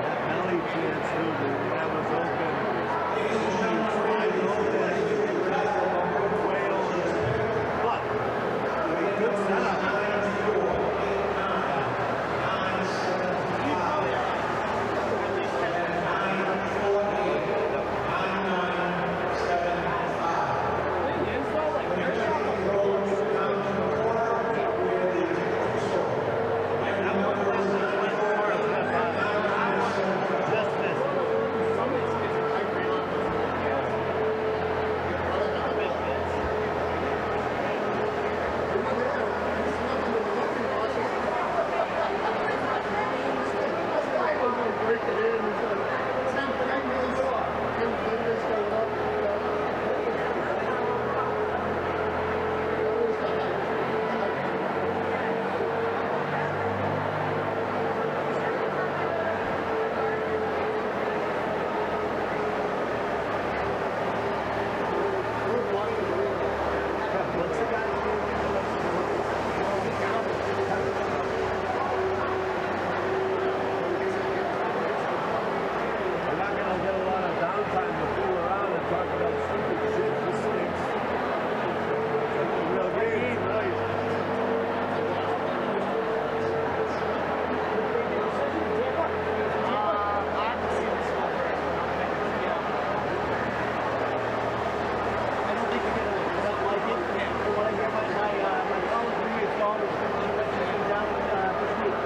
That belly chance, too, dude, that was open. Slide open. Way over there. But, I mean, good setup. Just missed. What's the guy's We're not going to get a lot of downtime to fool around and talk about stupid shit. This stinks. It's like a real game tonight. I don't think you're going to like it. From what I hear, my college roommate's daughter's going down this week.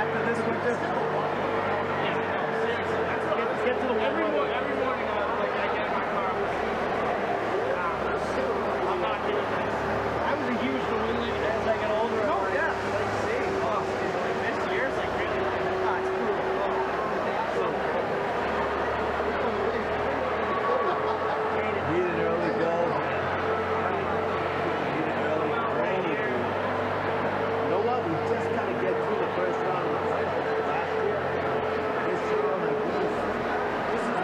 After this one, just get to the Every morning, I get in my car. I'm not doing this. I was a huge New England as I got older. Oh yeah, like see, this year's like really It's brutal. Need an early goal, man. Need an early goal. You know what? We just got to get through the first round of the cycle. Last year, this year, like this is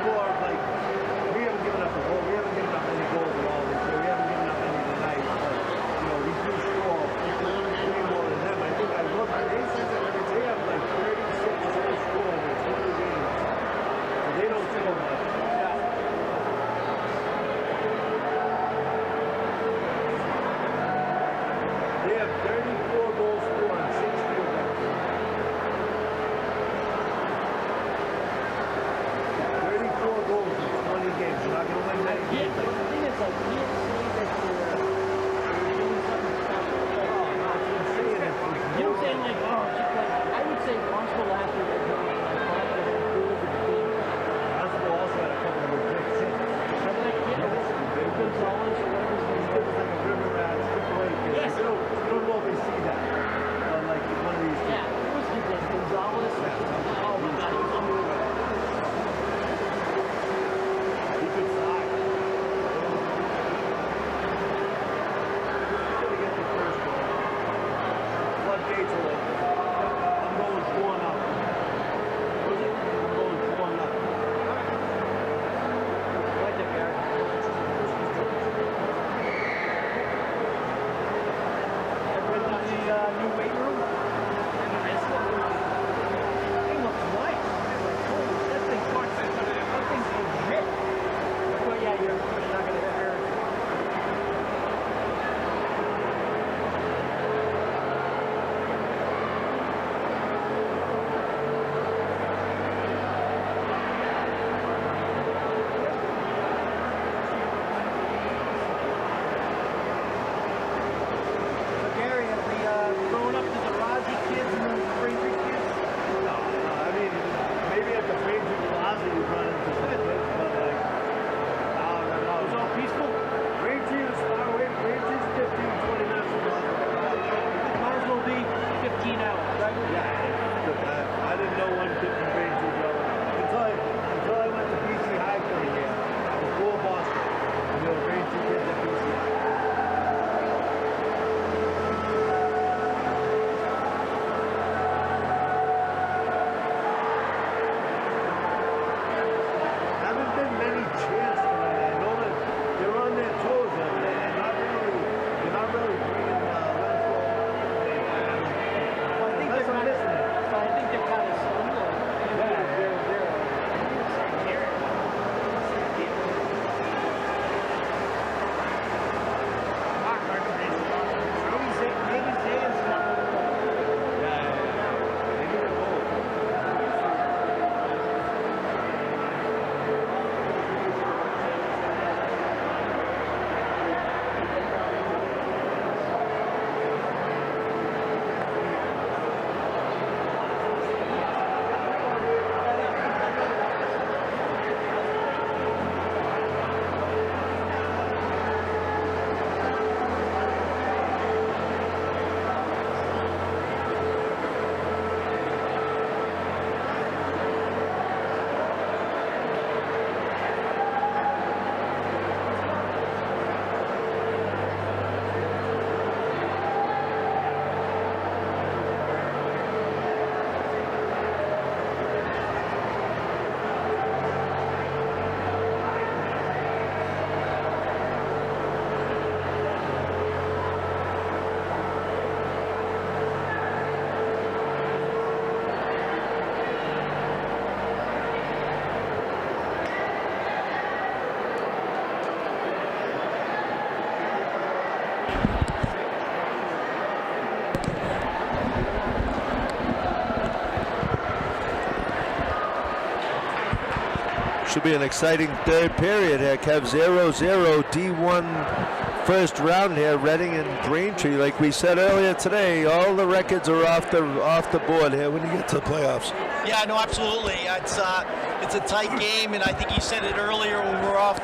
Should be an exciting third period here. Kev 0-0 D1 first round here. Reading and Braintree, like we said earlier today, all the records are off the board here when you get to the playoffs. Yeah, no, absolutely. It's a tight game, and I think you said it earlier when we were off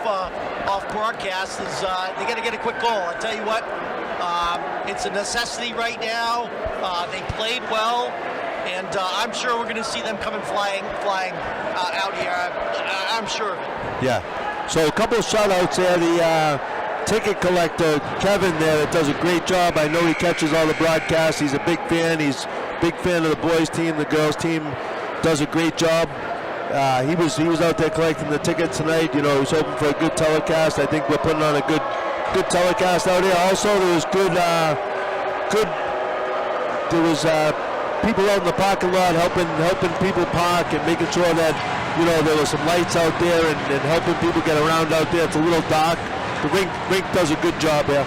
broadcast. Is they got to get a quick goal. I tell you what, it's a necessity right now. They played well, and I'm sure we're going to see them coming flying out here. I'm sure of it. Yeah. So a couple of shout-outs there. The ticket collector, Kevin there, that does a great job. I know he catches all the broadcasts. He's a big fan. He's a big fan of the boys team. The girls team does a great job. He was out there collecting the tickets tonight. You know, he was hoping for a good telecast. I think we're putting on a good telecast out here. Also, there was people out in the parking lot helping people park and making sure that, you know, there were some lights out there and helping people get around out there. It's a little dark. The rink does a good job here.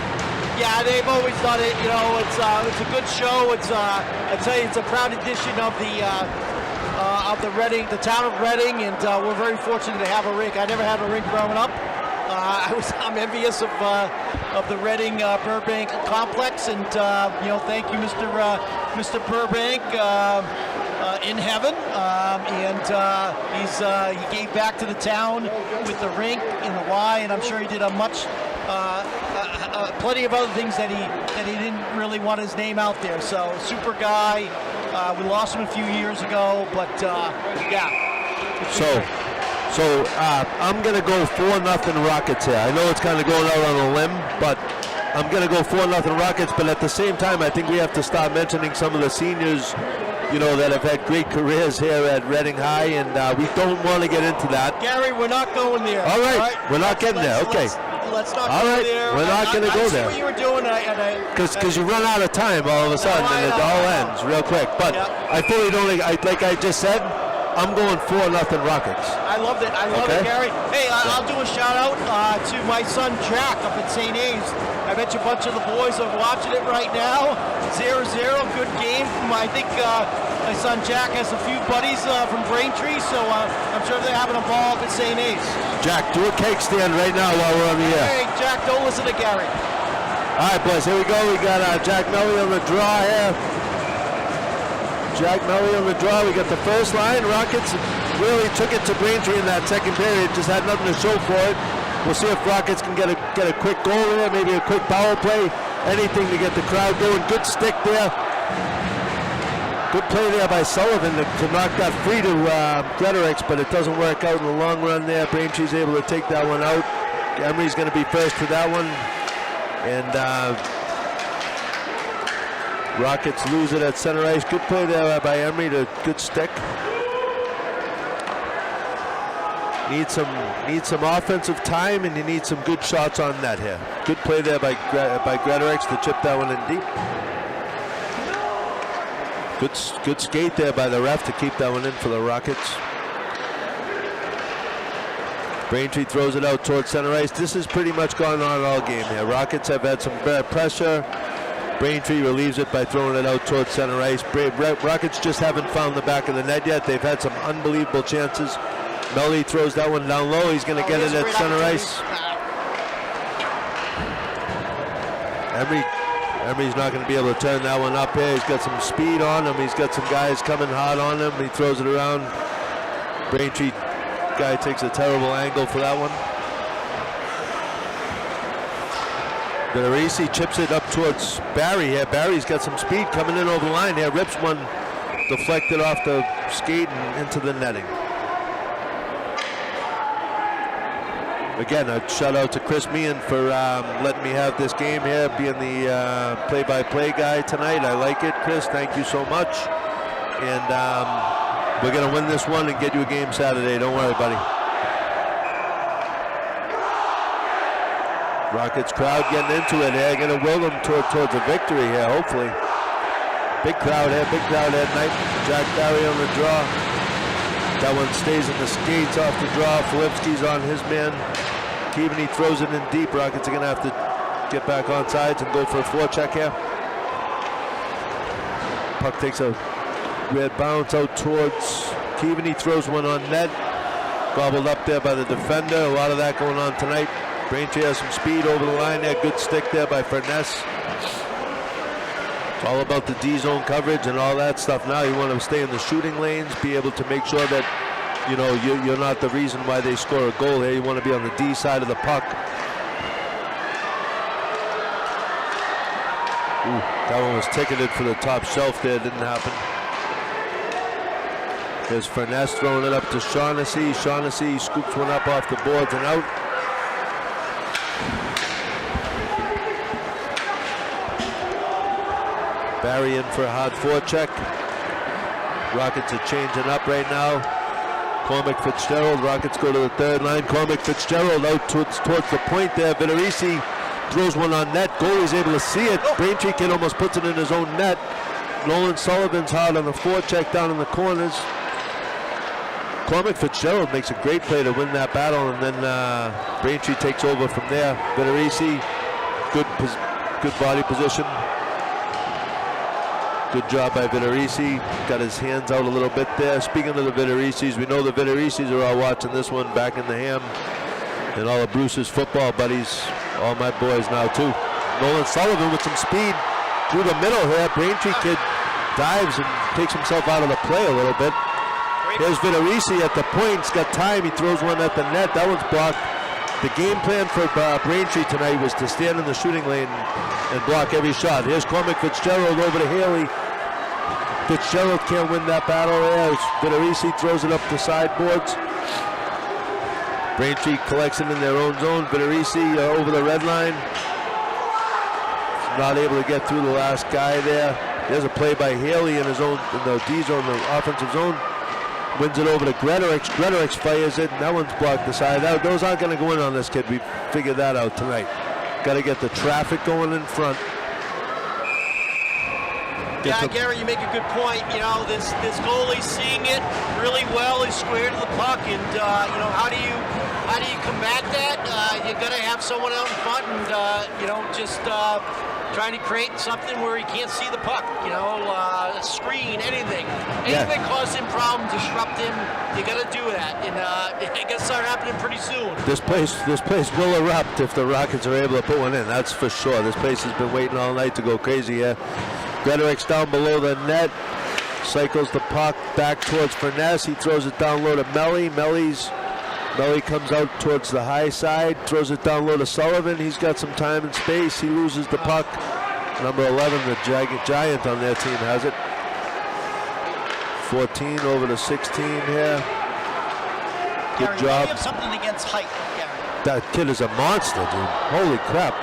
Yeah, they've always done it. You know, it's a good show. It's I tell you, it's a proud addition of the Reading, the town of Reading, and we're very fortunate to have a rink. I never had a rink growing up. I'm envious of the Reading Burbank complex, and you know, thank you, Mr. Burbank, in heaven, and he gave back to the town with the rink and the Y, and I'm sure he did a much. Plenty of other things that he didn't really want his name out there. So super guy. We lost him a few years ago, but yeah. So I'm gonna go 4-0 Rockets here. I know it's kind of going out on a limb, but I'm gonna go 4-0 Rockets. But at the same time, I think we have to start mentioning some of the seniors, you know, that have had great careers here at Reading High, and we don't want to get into that. Gary, we're not going there. All right. We're not getting there. Okay. Let's not all go right. there. We're not going to go there. I see what you were doing, because you run out of time all of a sudden, and it all ends real quick. But I fully don't. Like I just said, I'm going 4-0 Rockets. I loved it. I love it, Gary. Hey, I'll do a shout out to my son Jack up at St. A's. I bet you a bunch of the boys are watching it right now. 0-0, good game. I think my son Jack has a few buddies from Braintree, so I'm sure they're having a ball up at St. A's. Jack, do a cake stand right now while we're on the air. Hey, Jack, don't listen to Gary. All right, boys, here we go. We got Jack Melly on the draw here. Jack Melly on the draw. We got the first line. Rockets really took it to Braintree in that second period. Just had nothing to show for it. We'll see if Rockets can get a quick goal there, maybe a quick power play, anything to get the crowd going. Good stick there. Good play there by Sullivan to knock that free to Gretorix, but it doesn't work out in the long run there. Braintree's able to take that one out. Emery's going to be first to that one. And Rockets lose it at center ice. Good play there by Emery, good stick. Need some offensive time, and you need some good shots on net here. Good play there by Gretorix to chip that one in deep. Good skate there by the ref to keep that one in for the Rockets. Braintree throws it out towards center ice. This has pretty much gone on all game here. Rockets have had some bad pressure. Braintree relieves it by throwing it out towards center ice. Rockets just haven't found the back of the net yet. They've had some unbelievable chances. Melly throws that one down low. He's going to get it at center ice. Emery's not going to be able to turn that one up here. He's got some speed on him. He's got some guys coming hard on him. He throws it around. Braintree guy takes a terrible angle for that one. Verisi chips it up towards Barry here. Barry's got some speed coming in over the line here. Rips one deflected off the skate and into the netting. Again, a shout out to Chris Meehan for letting me have this game here, being the play-by-play guy tonight. I like it, Chris. Thank you so much. And we're going to win this one and get you a game Saturday. Don't worry, buddy. Rockets crowd getting into it here. Going to will them towards a victory here, hopefully. Big crowd here tonight. Jack Barry on the draw. That one stays in the skates off the draw. Filipski's on his man. Keaveney throws it in deep. Rockets are going to have to get back on sides and go for a forecheck here. Puck takes a red bounce out towards Keaveney. Throws one on net. Gobbled up there by the defender. A lot of that going on tonight. Braintree has some speed over the line there. Good stick there by Furness. It's all about the D-zone coverage and all that stuff. Now you want to stay in the shooting lanes, be able to make sure that, you know, you're not the reason why they score a goal here. You want to be on the D side of the puck. Ooh, that one was ticketed for the top shelf there. Didn't happen. There's Furness throwing it up to Shaughnessy. Shaughnessy scoops one up off the boards and out. Barry in for a hard forecheck. Rockets are changing up right now. Cormac Fitzgerald. Rockets go to the third line. Cormac Fitzgerald out towards the point there. Vitorisi throws one on net. Goalie's able to see it. Braintree kid almost puts it in his own net. Nolan Sullivan's hard on the forecheck down in the corners. Cormac Fitzgerald makes a great play to win that battle, and then Braintree takes over from there. Vitorisi, good body position. Good job by Vitorisi. Got his hands out a little bit there. Speaking of the Vitorisis, we know the Vitorisis are all watching this one back in the ham. And all of Bruce's football buddies, all my boys now too. Nolan Sullivan with some speed through the middle here. Braintree kid dives and takes himself out of the play a little bit. Here's Vitorisi at the point. He's got time. He throws one at the net. That one's blocked. The game plan for Braintree tonight was to stand in the shooting lane and block every shot. Here's Cormac Fitzgerald over to Haley. Fitzgerald can't win that battle there. Vitorisi throws it up the sideboards. Braintree collects it in their own zone. Vitorisi over the red line. Not able to get through the last guy there. There's a play by Haley in his own, in the D zone, the offensive zone. Wins it over to Gretorix. Gretorix fires it, and that one's blocked the side. Those aren't going to go in on this kid. We figured that out tonight. Got to get the traffic going in front. Yeah, Gary, you make a good point. You know, this goalie's seeing it really well. He's square to the puck, and you know, how do you combat that? You got to have someone out in front, and you know, just trying to create something where he can't see the puck. You know, a screen, anything that causes him problem, disrupt him. You got to do that, and it got to start happening pretty soon. This place will erupt if the Rockets are able to put one in. That's for sure. This place has been waiting all night to go crazy here. Gretorix down below the net, cycles the puck back towards Furness. He throws it down low to Melly. Melly comes out towards the high side, throws it down low to Sullivan. He's got some time and space. He loses the puck. Number 11, the Giant on their team has it. 14 over to 16 here. Good Gary, job. You have something against height, Gary. That kid is a monster, dude. Holy crap.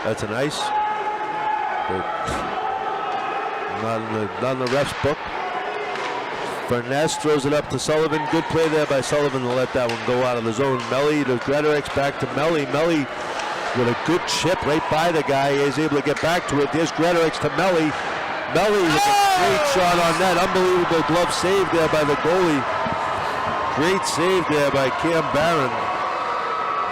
That's an ice. Not in the ref's book. Furness throws it up to Sullivan. Good play there by Sullivan to let that one go out of the zone. Melly to Gretorix, back to Melly. Melly with a good chip right by the guy. He's able to get back to it. There's Gretorix to Melly. Melly with a great shot on net. Unbelievable glove save there by the goalie. Great save there by Cam Barron.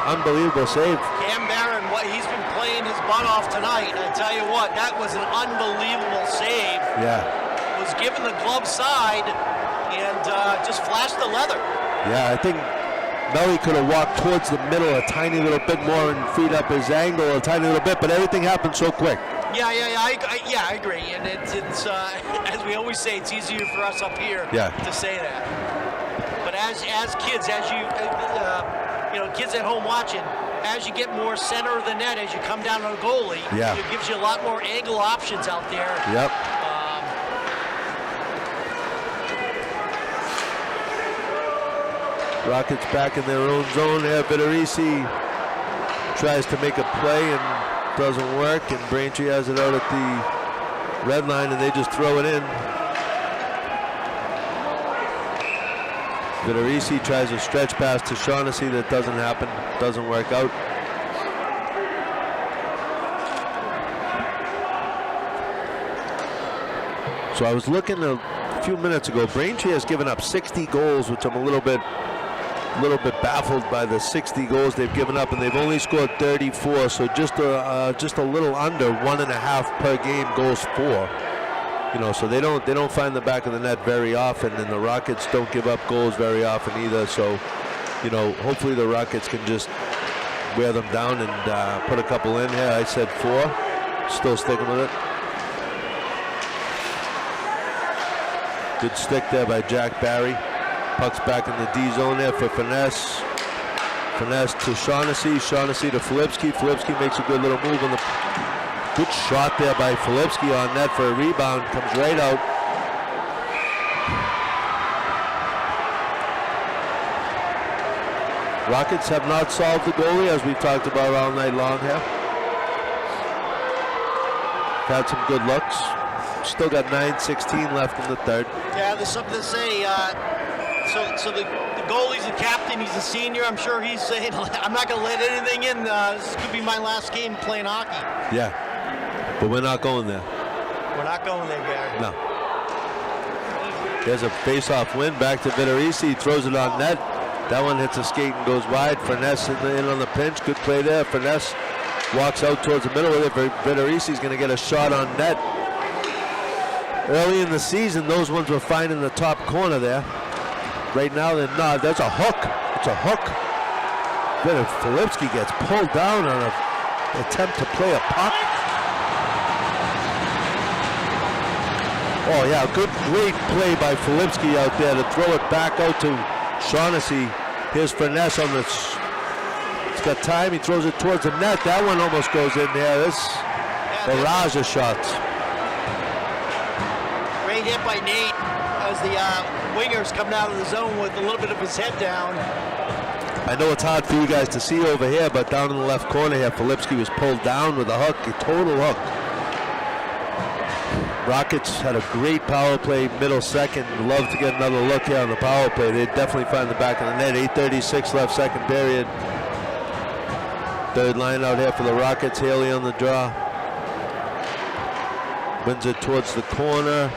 Unbelievable save. Cam Barron, he's been playing his butt off tonight. I tell you what, that was an unbelievable save. Yeah. Was given the glove side and just flashed the leather. Yeah, I think Melly could have walked towards the middle a tiny little bit more and freed up his angle a tiny little bit, but everything happened so quick. Yeah, I agree. And it's as we always say, it's easier for us up here to say that. But as kids, as you you know, kids at home watching, as you get more center of the net, as you come down on a goalie, it gives you a lot more angle options out there. Yep. Rockets back in their own zone here. Vitorisi tries to make a play and doesn't work, and Braintree has it out at the red line, and they just throw it in. Vitorisi tries a stretch pass to Shaughnessy that doesn't happen, doesn't work out. So I was looking a few minutes ago. Braintree has given up 60 goals, which I'm a little bit baffled by the 60 goals they've given up, and they've only scored 34, so just a little under 1.5 per game goes for. so they don't find the back of the net very often, and the Rockets don't give up goals very often either. So, hopefully the Rockets can just wear them down and put a couple in here. I said 4. Still sticking with it. Good stick there by Jack Barry. Puck's back in the D zone there for Finesse. Finesse to Shaughnessy. Shaughnessy to Filipski. Filipski makes a good little move on the... Good shot there by Filipski on net for a rebound. Comes right out. Rockets have not solved the goalie, as we've talked about all night long here. Had some good looks. Still got 9:16 left in the third. Yeah, there's something to say. So the goalie's the captain. He's a senior. I'm sure he's saying, I'm not going to let anything in. This could be my last game playing hockey. Yeah, but we're not going there. We're not going there, Gary. No. There's a face-off win. Back to Vitorisi. He throws it on net. That one hits a skate and goes wide. Finesse in on the pinch. Good play there. Finesse walks out towards the middle with it. Vitorisi's going to get a shot on net. Early in the season, those ones were fine in the top corner there. Right now, they're not. That's a hook. It's a hook. Filipski gets pulled down on an attempt to play a puck. Oh, yeah, great play by Filipski out there to throw it back out to Shaughnessy. Here's Finesse on this. He's got time. He throws it towards the net. That one almost goes in there. This barrage of shots. Great hit by Nate as the winger's coming out of the zone with a little bit of his head down. I know it's hard for you guys to see over here, but down in the left corner here, Filipski was pulled down with a hook, a total hook. Rockets had a great power play middle second. Love to get another look here on the power play. They definitely find the back of the net. 8:36 left, second period. Third line out here for the Rockets. Haley on the draw. Wins it towards the corner.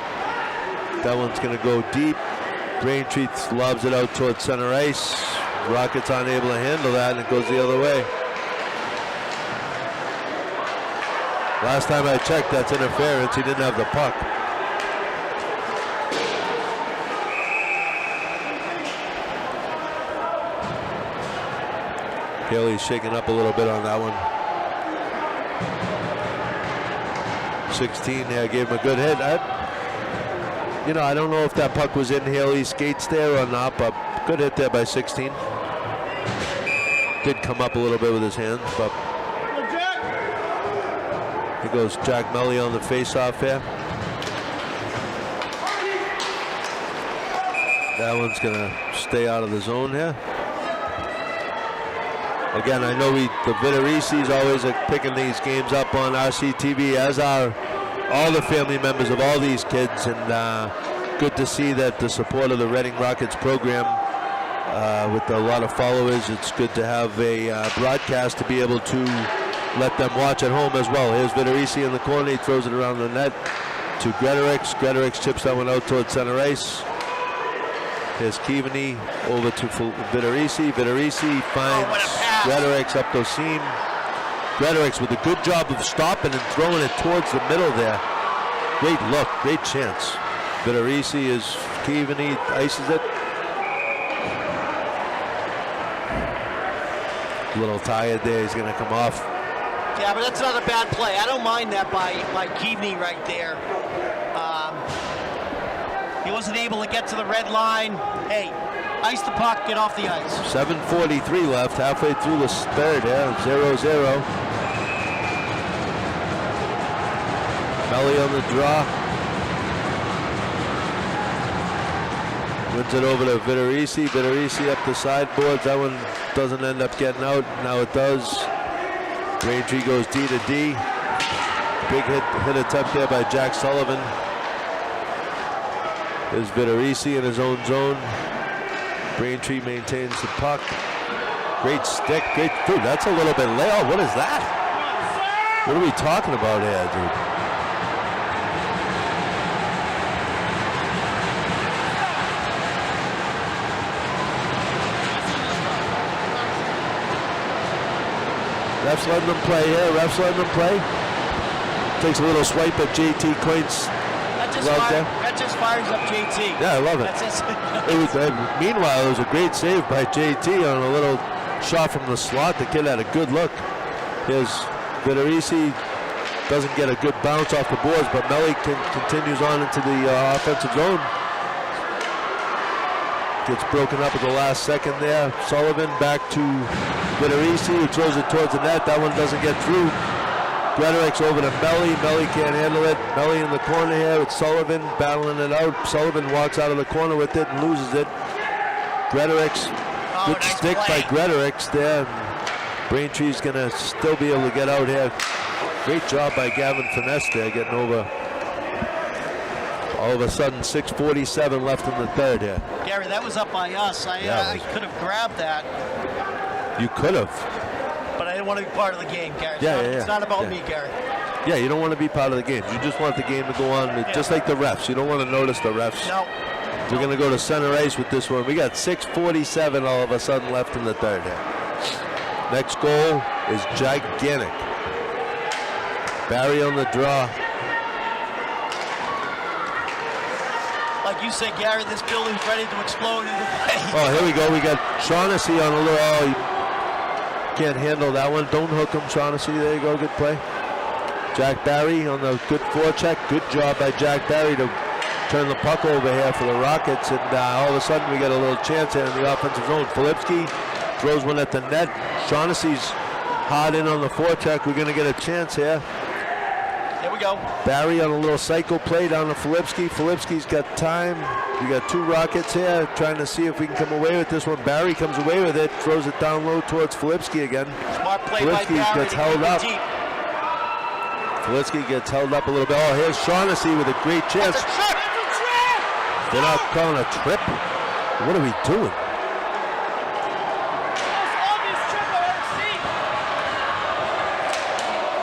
That one's going to go deep. Braintree lobs it out towards center ice. Rockets unable to handle that, and it goes the other way. Last time I checked, that's interference. He didn't have the puck. Haley's shaking up a little bit on that one. 16 there, gave him a good hit. I don't know if that puck was in Haley's skates there or not, but good hit there by 16. Did come up a little bit with his hands, but here goes Jack Melly on the face-off here. That one's gonna stay out of the zone here. Again, I know the Vitorisi's always picking these games up on RCTV, as are all the family members of all these kids, and good to see that the support of the Reading Rockets program with a lot of followers. It's good to have a broadcast to be able to let them watch at home as well. Here's Vitorisi in the corner. He throws it around the net to Gretorix. Gretorix chips that one out towards center ice. Here's Keaveney over to Vitorisi. Vitorisi finds Gretorix up the seam. Gretorix with a good job of stopping and throwing it towards the middle there. Great look, great chance. Vitorisi is Keaveney, ices it. A little tired there, he's gonna come off. Yeah, but that's not a bad play. I don't mind that by Keaveney right there. He wasn't able to get to the red line. Hey, ice the puck, get off the ice. 7:43 left, halfway through the third here, 0-0. Melly on the draw. Wins it over to Vitorisi. Vitorisi up the sideboards. That one doesn't end up getting out. Now it does. Braintree goes D to D. Big hit attempt there by Jack Sullivan. There's Vitorisi in his own zone. Braintree maintains the puck. Great stick. Great. Dude, that's a little bit late. Oh, what is that? What are we talking about here, dude? Ref's letting them play here. Ref's letting them play. Takes a little swipe at JT Quaint's That just fires up JT. Yeah, I love it. That's it. It was, meanwhile, it was a great save by JT on a little shot from the slot. The kid had a good look. Here's Vitorisi, doesn't get a good bounce off the boards, but Melly continues on into the offensive zone. Gets broken up at the last second there. Sullivan back to Vitorisi, who throws it towards the net. That one doesn't get through. Gretorik's over to Melly. Melly can't handle it. Melly in the corner here with Sullivan battling it out. Sullivan walks out of the corner with it and loses it. Gretorik's good nice stick play. by Gretorik's there. Braintree's going to still be able to get out here. Great job by Gavin Finesse there getting over. All of a sudden, 6:47 left in the third here. Gary, that was up by us. I could have grabbed that, You could have. but I didn't want to be part of the game, Gary. It's not about me, Gary. Yeah, you don't want to be part of the game. You just want the game to go on, just like the refs. You don't want to notice the refs. No. We're going to go to center ice with this one. We got 6:47 all of a sudden left in the third here. Next goal is gigantic. Barry on the draw. Like you said, Gary, this building's ready to explode into play. Oh, here we go. We got Shaughnessy on a little. Oh, he can't handle that one. Don't hook him, Shaughnessy. There you go. Good play. Jack Barry on the good forecheck. Good job by Jack Barry to turn the puck over here for the Rockets. And all of a sudden, we get a little chance here in the offensive zone. Filipski throws one at the net. Shaughnessy's hard in on the forecheck. We're going to get a chance here. Here we go. Barry on a little cycle play down to Filipski. Filipski's got time. We got two Rockets here trying to see if we can come away with this one. Barry comes away with it, throws it down low towards Filipski again. Smart play by Filipski Barry gets to held keep it up. deep. Filipski gets held up a little bit. Oh, here's Shaughnessy with a great chance. That's a trip! They're not calling a trip. What are we doing?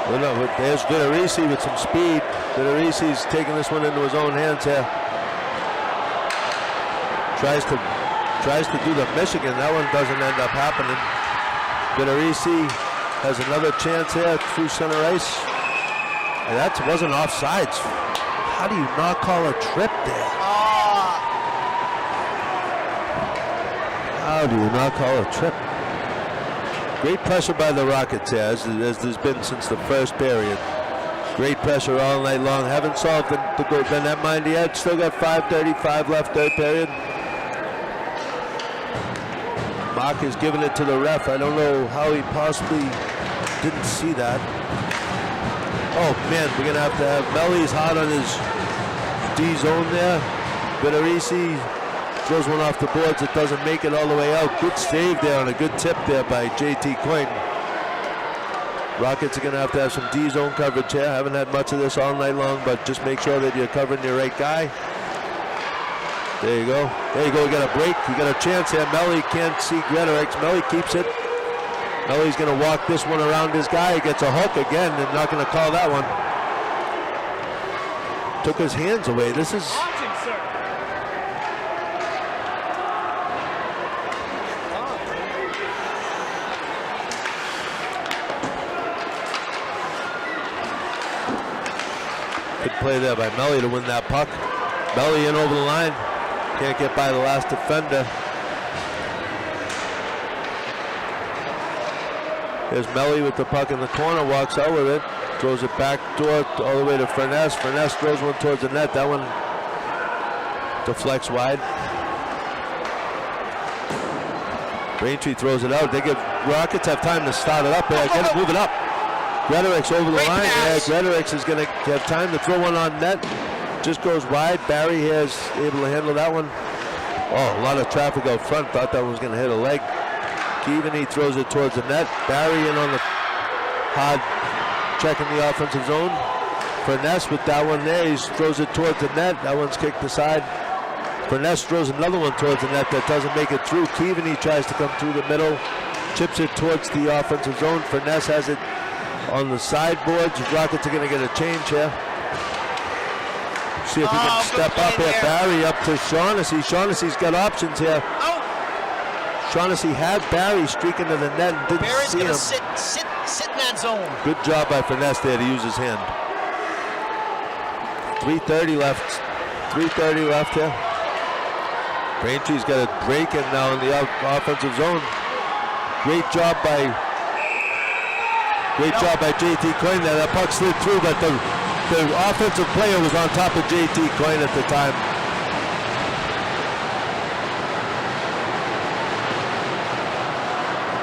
Well, no, but there's Vitorisi with some speed. Vitorisi's taking this one into his own hands here. Tries to do the Michigan. That one doesn't end up happening. Vitorisi has another chance here through center ice. And that wasn't offsides. How do you not call a trip there? How do you not call a trip? Great pressure by the Rockets here, as there's been since the first period. Great pressure all night long. Haven't solved the net mind yet. Still got 5:35 left third period. Mark is giving it to the ref. I don't know how he possibly didn't see that. Oh man, we're gonna have to have Melly's hard on his D zone there. Vitorisi throws one off the boards. It doesn't make it all the way out. Good save there on a good tip there by JT Coyne. Rockets are gonna have to have some D zone coverage here. Haven't had much of this all night long, but just make sure that you're covering your right guy. There you go. There you go. We got a break. We got a chance here. Melly can't see Gretorik's. Melly keeps it. Melly's going to walk this one around his guy. He gets a hook again. They're not going to call that one. Took his hands away. This is... Good play there by Melly to win that puck. Melly in over the line. Can't get by the last defender. There's Melly with the puck in the corner, walks out with it, throws it back door all the way to Furness. Furness throws one towards the net. That one deflects wide. Braintree throws it out. They give Rockets have time to start it up. Get it moving up. Gretorik's over the line. Yeah, Gretorik's is going to have time to throw one on net. Just goes wide. Barry here is able to handle that one. Oh, a lot of traffic out front. Thought that one was going to hit a leg. Keaveney throws it towards the net. Barry in on the hard check in the offensive zone. Furness with that one there. He throws it towards the net. That one's kicked aside. Furness throws another one towards the net that doesn't make it through. Keaveney tries to come through the middle. Chips it towards the offensive zone. Furness has it on the sideboards. Rockets are going to get a change here. See if we can step up here. Barry up to Shaughnessy. Shaughnessy's got options here. Shaughnessy had Barry streaking to the net and didn't Barry's see him. Sit in that zone. Good job by Furness there to use his hand. 3:30 left. 3:30 left here. Braintree's got a break in now in the offensive zone. Great job by JT Coyne there. That puck slid through, but the offensive player was on top of JT Coyne at the time.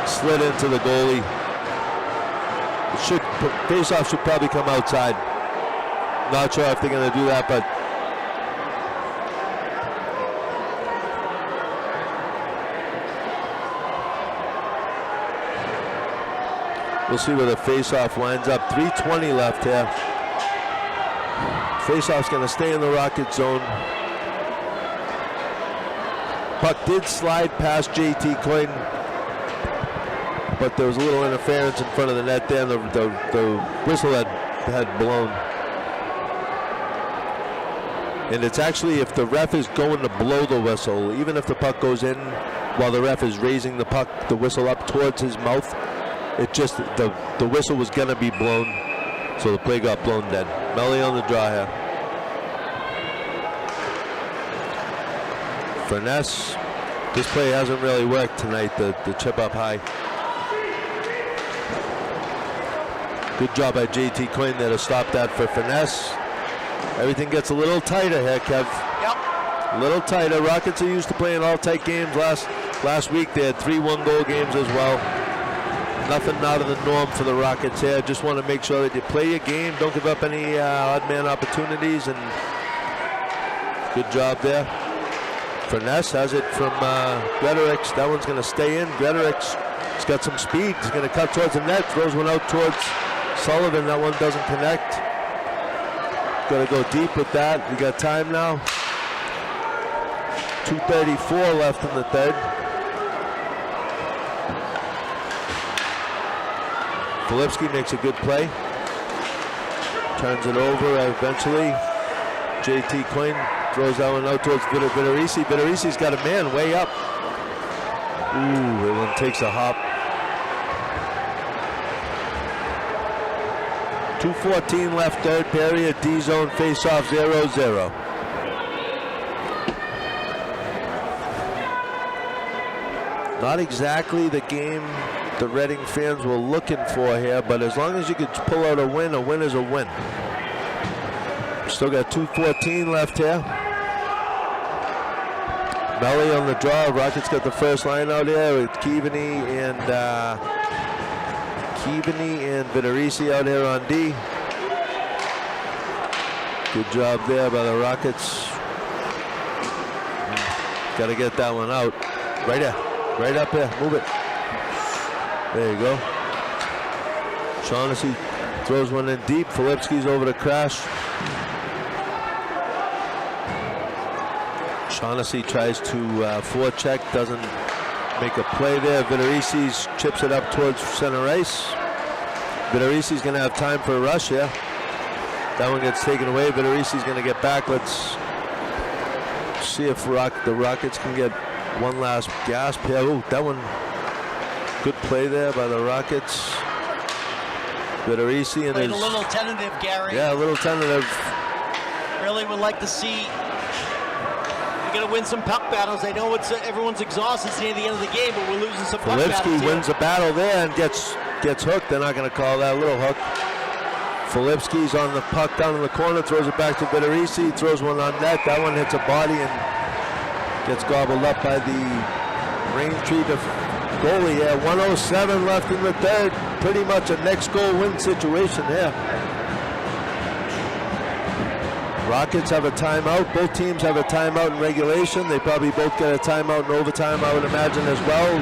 Slid into the goalie. Face-off should probably come outside. Not sure if they're going to do that, but we'll see where the face-off winds up. 3:20 left here. Face-off's going to stay in the Rocket zone. Puck did slide past JT Coyne, but there was a little interference in front of the net there, and the whistle had blown. And it's actually, if the ref is going to blow the whistle, even if the puck goes in while the ref is raising the puck, the whistle up towards his mouth, it just, the whistle was going to be blown, so the play got blown dead. Melly on the draw here. Finesse. This play hasn't really worked tonight, the chip up high. Good job by JT Coyne there to stop that for Finesse. Everything gets a little tighter here, Kev. Yep. A little tighter. Rockets are used to playing all tight games. Last week they had 3 one-goal games as well. Nothing out of the norm for the Rockets here. Just want to make sure that you play your game. Don't give up any odd man opportunities. And good job there. Finesse has it from Gretorix. That one's going to stay in. Gretorix has got some speed. He's going to cut towards the net. Throws one out towards Sullivan. That one doesn't connect. Got to go deep with that. We got time now. 2:34 left in the third. Filipski makes a good play. Turns it over eventually. JT Coyne throws that one out towards Vitorisi. Vitorisi's got a man way up. Ooh, that one takes a hop. 2:14 left, third period. D-zone face-off 0-0. Not exactly the game the Reading fans were looking for here, but as long as you could pull out a win is a win. Still got 2:14 left here. Melly on the draw. Rockets got the first line out here with Keaveney and Vitorisi out here on D. Good job there by the Rockets. Got to get that one out. Right there. Right up there. Move it. There you go. Shaughnessy throws one in deep. Filipski's over to Crash. Shaughnessy tries to forecheck, doesn't make a play there. Vitorisi's chips it up towards center ice. Vitorisi's going to have time for a rush here. That one gets taken away. Vitorisi's going to get back. Let's see if the Rockets can get one last gasp here. Oh, that one, good play there by the Rockets. Vitorisi and Played a little tentative, Gary. Yeah, a little tentative. Really would like to see. We're going to win some puck battles. I know everyone's exhausted. It's near the end of the game, but we're losing some puck battles. Filipski wins the battle there and gets hooked. They're not going to call that. A little hook. Filipski's on the puck down in the corner, throws it back to Vitorisi, throws one on net. That one hits a body and gets gobbled up by the Braintree goalie. Yeah, 1:07 left in the third. Pretty much a next goal win situation here. Rockets have a timeout. Both teams have a timeout in regulation. They probably both get a timeout in overtime, I would imagine, as well.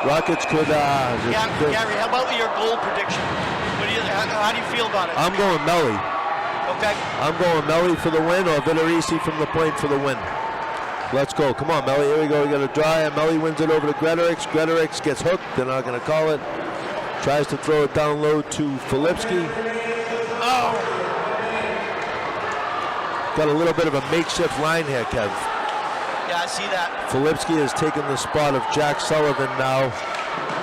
Rockets could... Gary, how about your goal prediction? How do you feel about it? I'm going Melly. Okay. I'm going Melly for the win, or Vitorisi from the point for the win. Let's go. Come on, Melly. Here we go. We got a dry, and Melly wins it over to Gretorix. Gretorix gets hooked. They're not going to call it. Tries to throw it down low to Filipski. Oh! Got a little bit of a makeshift line here, Kev. Yeah, I see that. Filipski has taken the spot of Jack Sullivan now.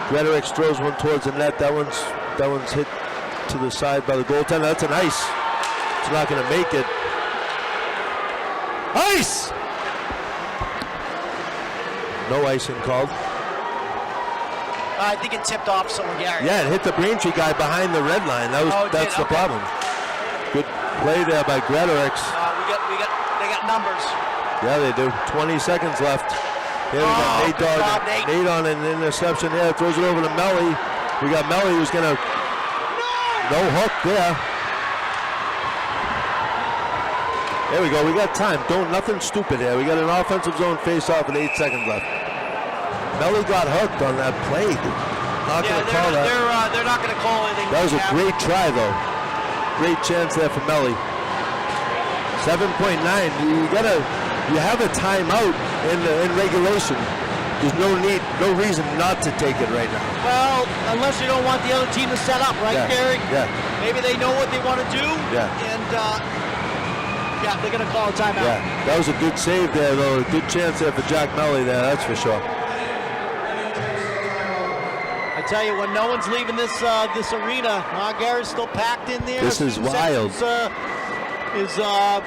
Gretorix throws one towards the net. That one's hit to the side by the goaltender. That's an ice. It's not going to make it. Ice! No icing called. I think it tipped off someone, Gary. Yeah, it hit the Braintree guy behind the red line. That's the okay. problem. Good play there by Gretorix. They got numbers. Yeah, they do. 20 seconds left. Here we got Nate good Dogg. job, Nate. Nate on an interception there. Throws it over to Melly. We got Melly who's going to... No hook there. There we go. We got time. Nothing stupid here. We got an offensive zone face-off with 8 seconds left. Melly got hooked on that play. Not going to call that. They're not going to call anything. That was a great try, though. Great chance there for Melly. 7.9. You have a timeout in regulation. There's no reason not to take it right now. Well, unless you don't want the other team to set up, right, Yeah, Gary? yeah. Maybe they know what they want to do. Yeah. And they're going to call a timeout. Yeah, that was a good save there, though. A good chance there for Jack Melly there, that's for sure. I tell you, when no one's leaving this arena, Gary's still packed in there. This is wild. Is up.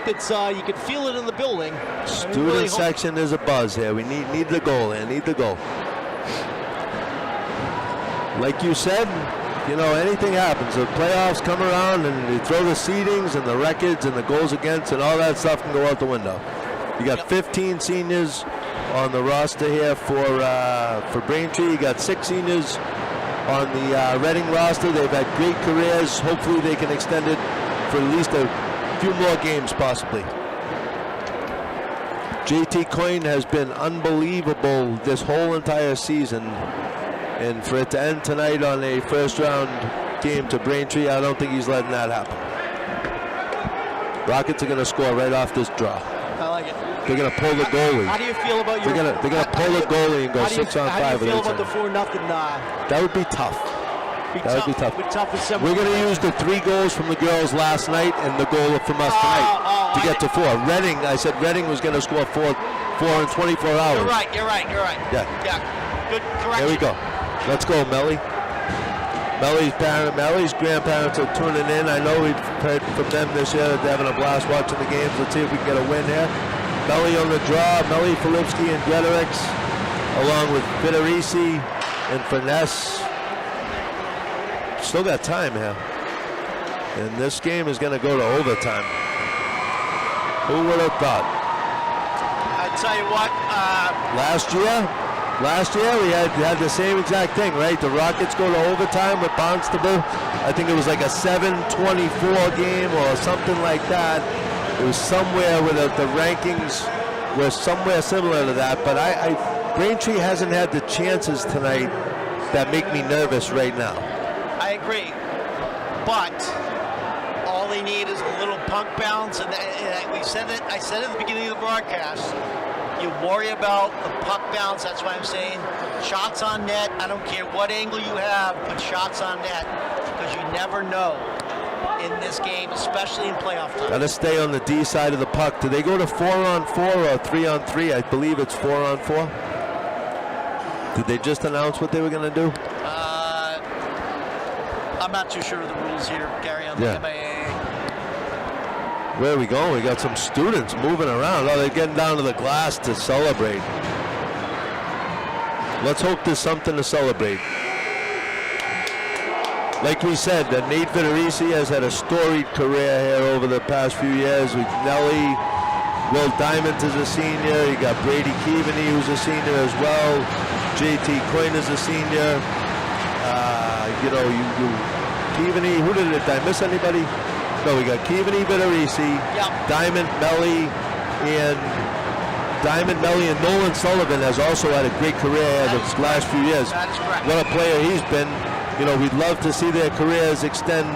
It's you can feel it in the building. Student section is a buzz here. We need the goal here. Need the goal. Like you said, anything happens. The playoffs come around and you throw the seedings and the records and the goals against and all that stuff can go out the window. You got 15 seniors on the roster here for Braintree. You got 6 seniors on the Reading roster. They've had great careers. Hopefully they can extend it for at least a few more games, possibly. JT Coyne has been unbelievable this whole entire season, and for it to end tonight on a first-round game to Braintree, I don't think he's letting that happen. Rockets are going to score right off this draw. I like it. They're going to pull the goalie. How do you feel about your? They're going to pull the goalie and go 6 on 5. How do you feel about the 4-0? That would be tough. That would be tough. We're going to use the 3 goals from the girls last night and the goal from us tonight to get to 4. Reading, I said Reading was going to score 4 in 24 hours. You're right. Yeah. Good correction. There we go. Let's go, Melly. Melly's grandparents are tuning in. I know we've heard from them this year that they're having a blast watching the games. Let's see if we can get a win here. Melly on the draw. Melly, Filipski, and Gretorix, along with Vitorisi and Finesse. Still got time here. And this game is going to go to overtime. Who would have thought? I tell you what. Last year we had the same exact thing, right? The Rockets go to overtime with Barnstable. I think it was like a 7-24 game or something like that. It was somewhere where the rankings were somewhere similar to that. But Braintree hasn't had the chances tonight that make me nervous right now. I agree, but all they need is a little punk bounce, and we said it. I said it at the beginning of the broadcast. You worry about the puck bounce. That's why I'm saying shots on net. I don't care what angle you have, put shots on net, because you never know in this game, especially in playoff time. Got to stay on the D side of the puck. Do they go to 4-on-4 or 3-on-3? I believe it's 4-on-4. Did they just announce what they were going to do? I'm not too sure of the rules here, Gary, on the MIA. Where are we going? We got some students moving around. Oh, they're getting down to the glass to celebrate. Let's hope there's something to celebrate. Like we said, Nate Vitorisi has had a storied career here over the past few years with Nelly. Will Diamond is a senior. You got Brady Keaveney, who's a senior as well. JT Coyne is a senior. Keaveney, who did I miss anybody? No, we got Keaveney, Vitorisi, Diamond, Melly, and Nolan Sullivan has also had a great career the last few years. That is correct. What a player he's been. We'd love to see their careers extend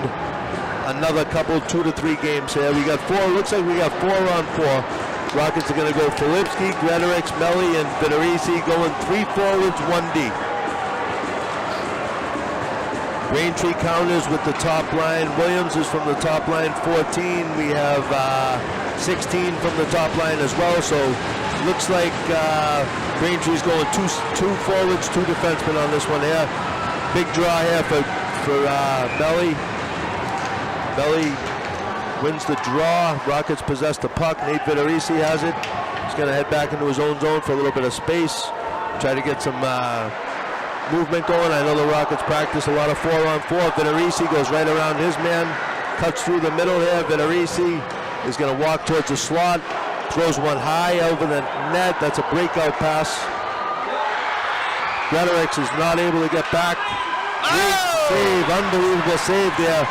another couple, 2 to 3 games here. We got 4, looks like we got 4-on-4. Rockets are going to go Filipski, Gretorix, Melly, and Vitorisi going 3 forwards, 1 D. Braintree counters with the top line. Williams is from the top line, 14. We have 16 from the top line as well. So looks like Braintree's going 2 forwards, 2 defensemen on this one here. Big draw here for Melly. Melly wins the draw. Rockets possess the puck. Nate Vitorisi has it. He's going to head back into his own zone for a little bit of space. Try to get some movement going. I know the Rockets practice a lot of 4-on-4. Vitorisi goes right around his man. Cuts through the middle here. Vitorisi is going to walk towards the slot. Throws one high over the net. That's a breakout pass. Gretorix is not able to get back. Great save. Unbelievable save there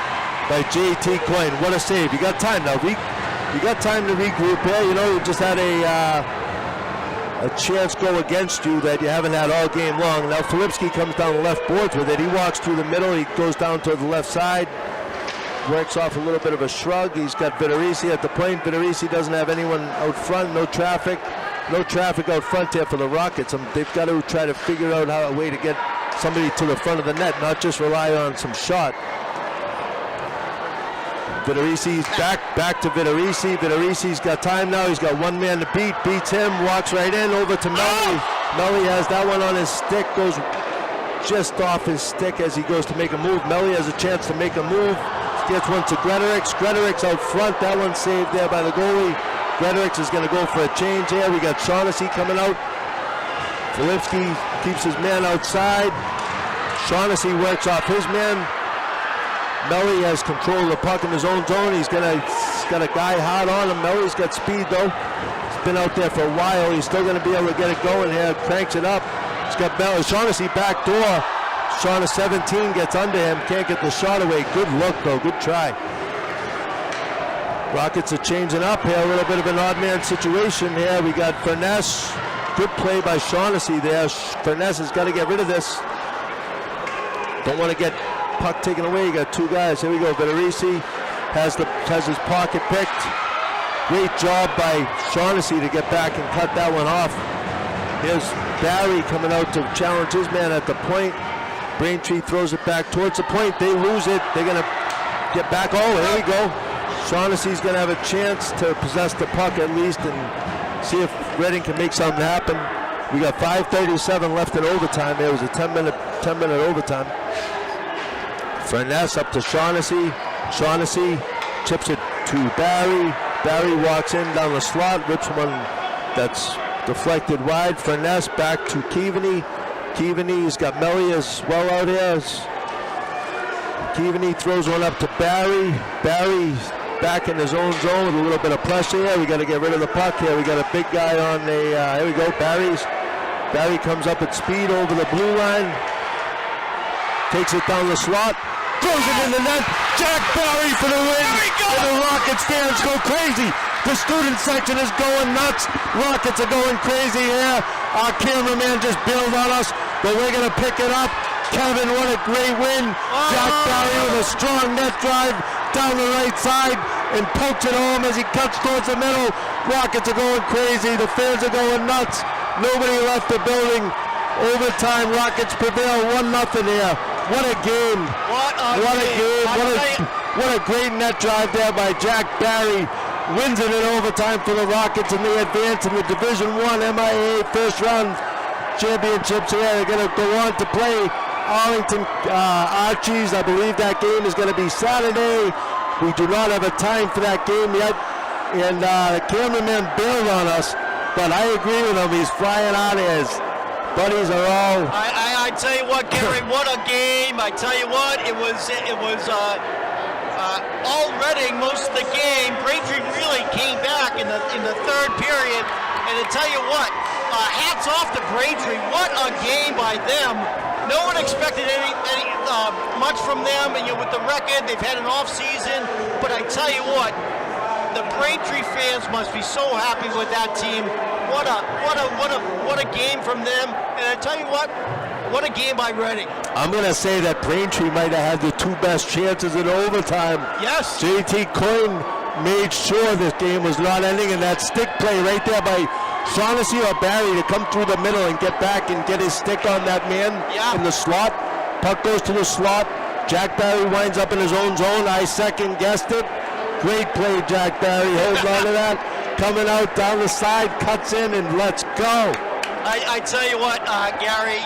by JT Coyne. What a save. You got time now. You got time to regroup here. You know, you just had a chance go against you that you haven't had all game long. Now Filipski comes down the left boards with it. He walks through the middle. He goes down to the left side. Works off a little bit of a shrug. He's got Vitorisi at the point. Vitorisi doesn't have anyone out front. No traffic out front here for the Rockets. They've got to try to figure out a way to get somebody to the front of the net, not just rely on some shot. Vitorisi's back to Vitorisi. Vitorisi's got time now. He's got one man to beat. Beats him. Walks right in over to Melly. Melly has that one on his stick. Goes just off his stick as he goes to make a move. Melly has a chance to make a move. Gets one to Gretorix. Gretorix out front. That one saved there by the goalie. Gretorix is going to go for a change here. We got Shaughnessy coming out. Filipski keeps his man outside. Shaughnessy works off his man. Melly has control of the puck in his own zone. He's got a guy hard on him. Melly's got speed though. He's been out there for a while. He's still going to be able to get it going here. Cranks it up. He's got Shaughnessy back door. Shaughnessy 17 gets under him. Can't get the shot away. Good look though. Good try. Rockets are changing up here. A little bit of an odd man situation here. We got Furness. Good play by Shaughnessy there. Furness has got to get rid of this. Don't want to get puck taken away. You got two guys. Here we go. Vitorisi has his pocket picked. Great job by Shaughnessy to get back and cut that one off. Here's Barry coming out to challenge his man at the point. Braintree throws it back towards the point. They lose it. They're going to get back. Oh, here we go. Shaughnessy's going to have a chance to possess the puck at least and see if Reading can make something happen. We got 5:37 left in overtime. There was a 10-minute overtime. Furness up to Shaughnessy. Shaughnessy chips it to Barry. Barry walks in down the slot. Rips one that's deflected wide. Furness back to Keaveney. Keaveney's got Melly as well out here. Keaveney throws one up to Barry. Barry back in his own zone with a little bit of pressure here. We got to get rid of the puck here. We got a big guy on the, here we go, Barry comes up at speed over the blue line. Takes it down the slot. Throws it in the net. Jack Barry for the win. And the Rocket stands go crazy. The student section is going nuts. Rockets are going crazy here. Our cameraman just bailed on us, but we're going to pick it up. Kevin, what a great win. Jack Barry with a strong net drive down the right side and pokes it home as he cuts towards the middle. Rockets are going crazy. The fans are going nuts. Nobody left the building. Overtime, Rockets prevail 1-0 here. What a game. What a game. What a great net drive there by Jack Barry. Wins it in overtime for the Rockets, and they advance in the Division I MIA first round championships here. They're going to go on to play Arlington Archies. I believe that game is going to be Saturday. We do not have a time for that game yet, and the cameraman bailed on us, but I agree with him. He's flying out his buddies are all. I tell you what, Gary, what a game! I tell you what, it was all Reading most of the game. Braintree really came back in the third period, and to tell you what, hats off to Braintree. What a game by them. No one expected any much from them, and with the record, they've had an off season. But I tell you what, the Braintree fans must be so happy with that team. What a game from them. And I tell you what a game by Reading. I'm going to say that Braintree might have had the two best chances in overtime. Yes. JT Coyne made sure this game was not ending, and that stick play right there by Shaughnessy or Barry to come through the middle and get back and get his stick on that man in the slot. Puck goes to the slot. Jack Barry winds up in his own zone. I second guessed it. Great play, Jack Barry. Holds on to that. Coming out down the side, cuts in, and let's go. I tell you what, Gary,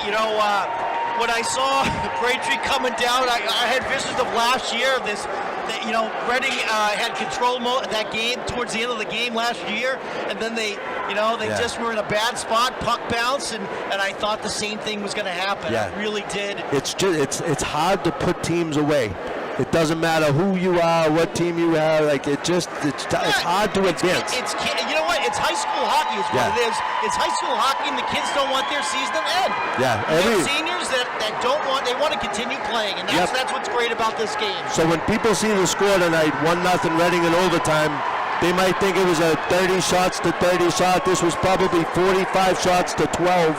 when I saw Braintree coming down, I had visions of last year, this Reading had control that game towards the end of the game last year, and then they just were in a bad spot, puck bounce, and I thought the same thing was going to happen. Yeah. I really did. It's hard to put teams away. It doesn't matter who you are, what team you have. Like it's hard to advance. You know what? It's high school hockey is what it is. It's high school hockey, and the kids don't want their season to end. Yeah, You have seniors that don't want. They want to continue playing, and that's what's great about this game. So when people see the score tonight, 1-0 Reading in overtime, they might think it was a 30 shots to 30 shot. This was probably 45 shots to 12.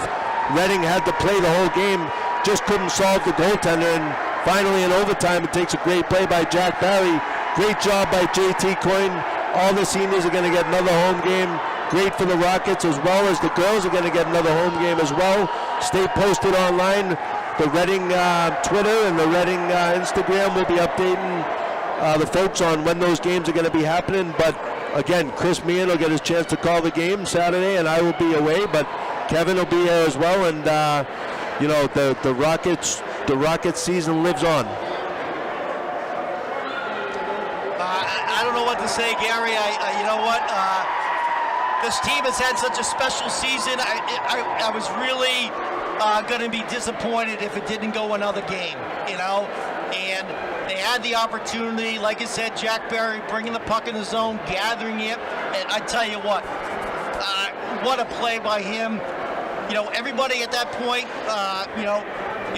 Reading had to play the whole game, just couldn't solve the goaltender, and finally in overtime it takes a great play by Jack Barry. Great job by JT Coyne. All the seniors are going to get another home game. Great for the Rockets, as well as the girls are going to get another home game as well. Stay posted online. The Reading Twitter and the Reading Instagram will be updating the folks on when those games are going to be happening. But again, Chris Meehan will get his chance to call the game Saturday, and I will be away. But Kevin will be here as well, and the Rockets season lives on. I don't know what to say, Gary. You know what? This team has had such a special season. I was really going to be disappointed if it didn't go another game, and they had the opportunity. Like I said, Jack Barry bringing the puck in the zone, gathering it, and I tell you what a play by him. Everybody at that point,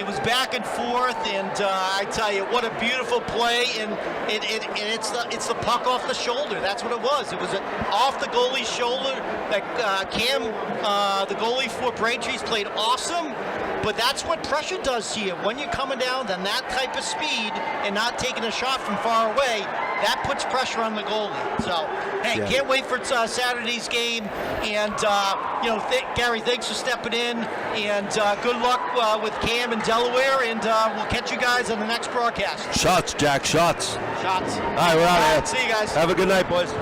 it was back and forth, and I tell you, what a beautiful play, and it's the puck off the shoulder. That's what it was. It was off the goalie's shoulder. That Cam, the goalie for Braintree's, played awesome, but that's what pressure does to you. When you're coming down on that type of speed and not taking a shot from far away, that puts pressure on the goalie. So, hey, can't wait for Saturday's game, and Gary, thanks for stepping in, and good luck with Cam and Delaware, and we'll catch you guys on the next broadcast. Shots, Jack, shots. Shots. All right, we're out of here. See you guys. Have a good night, boys.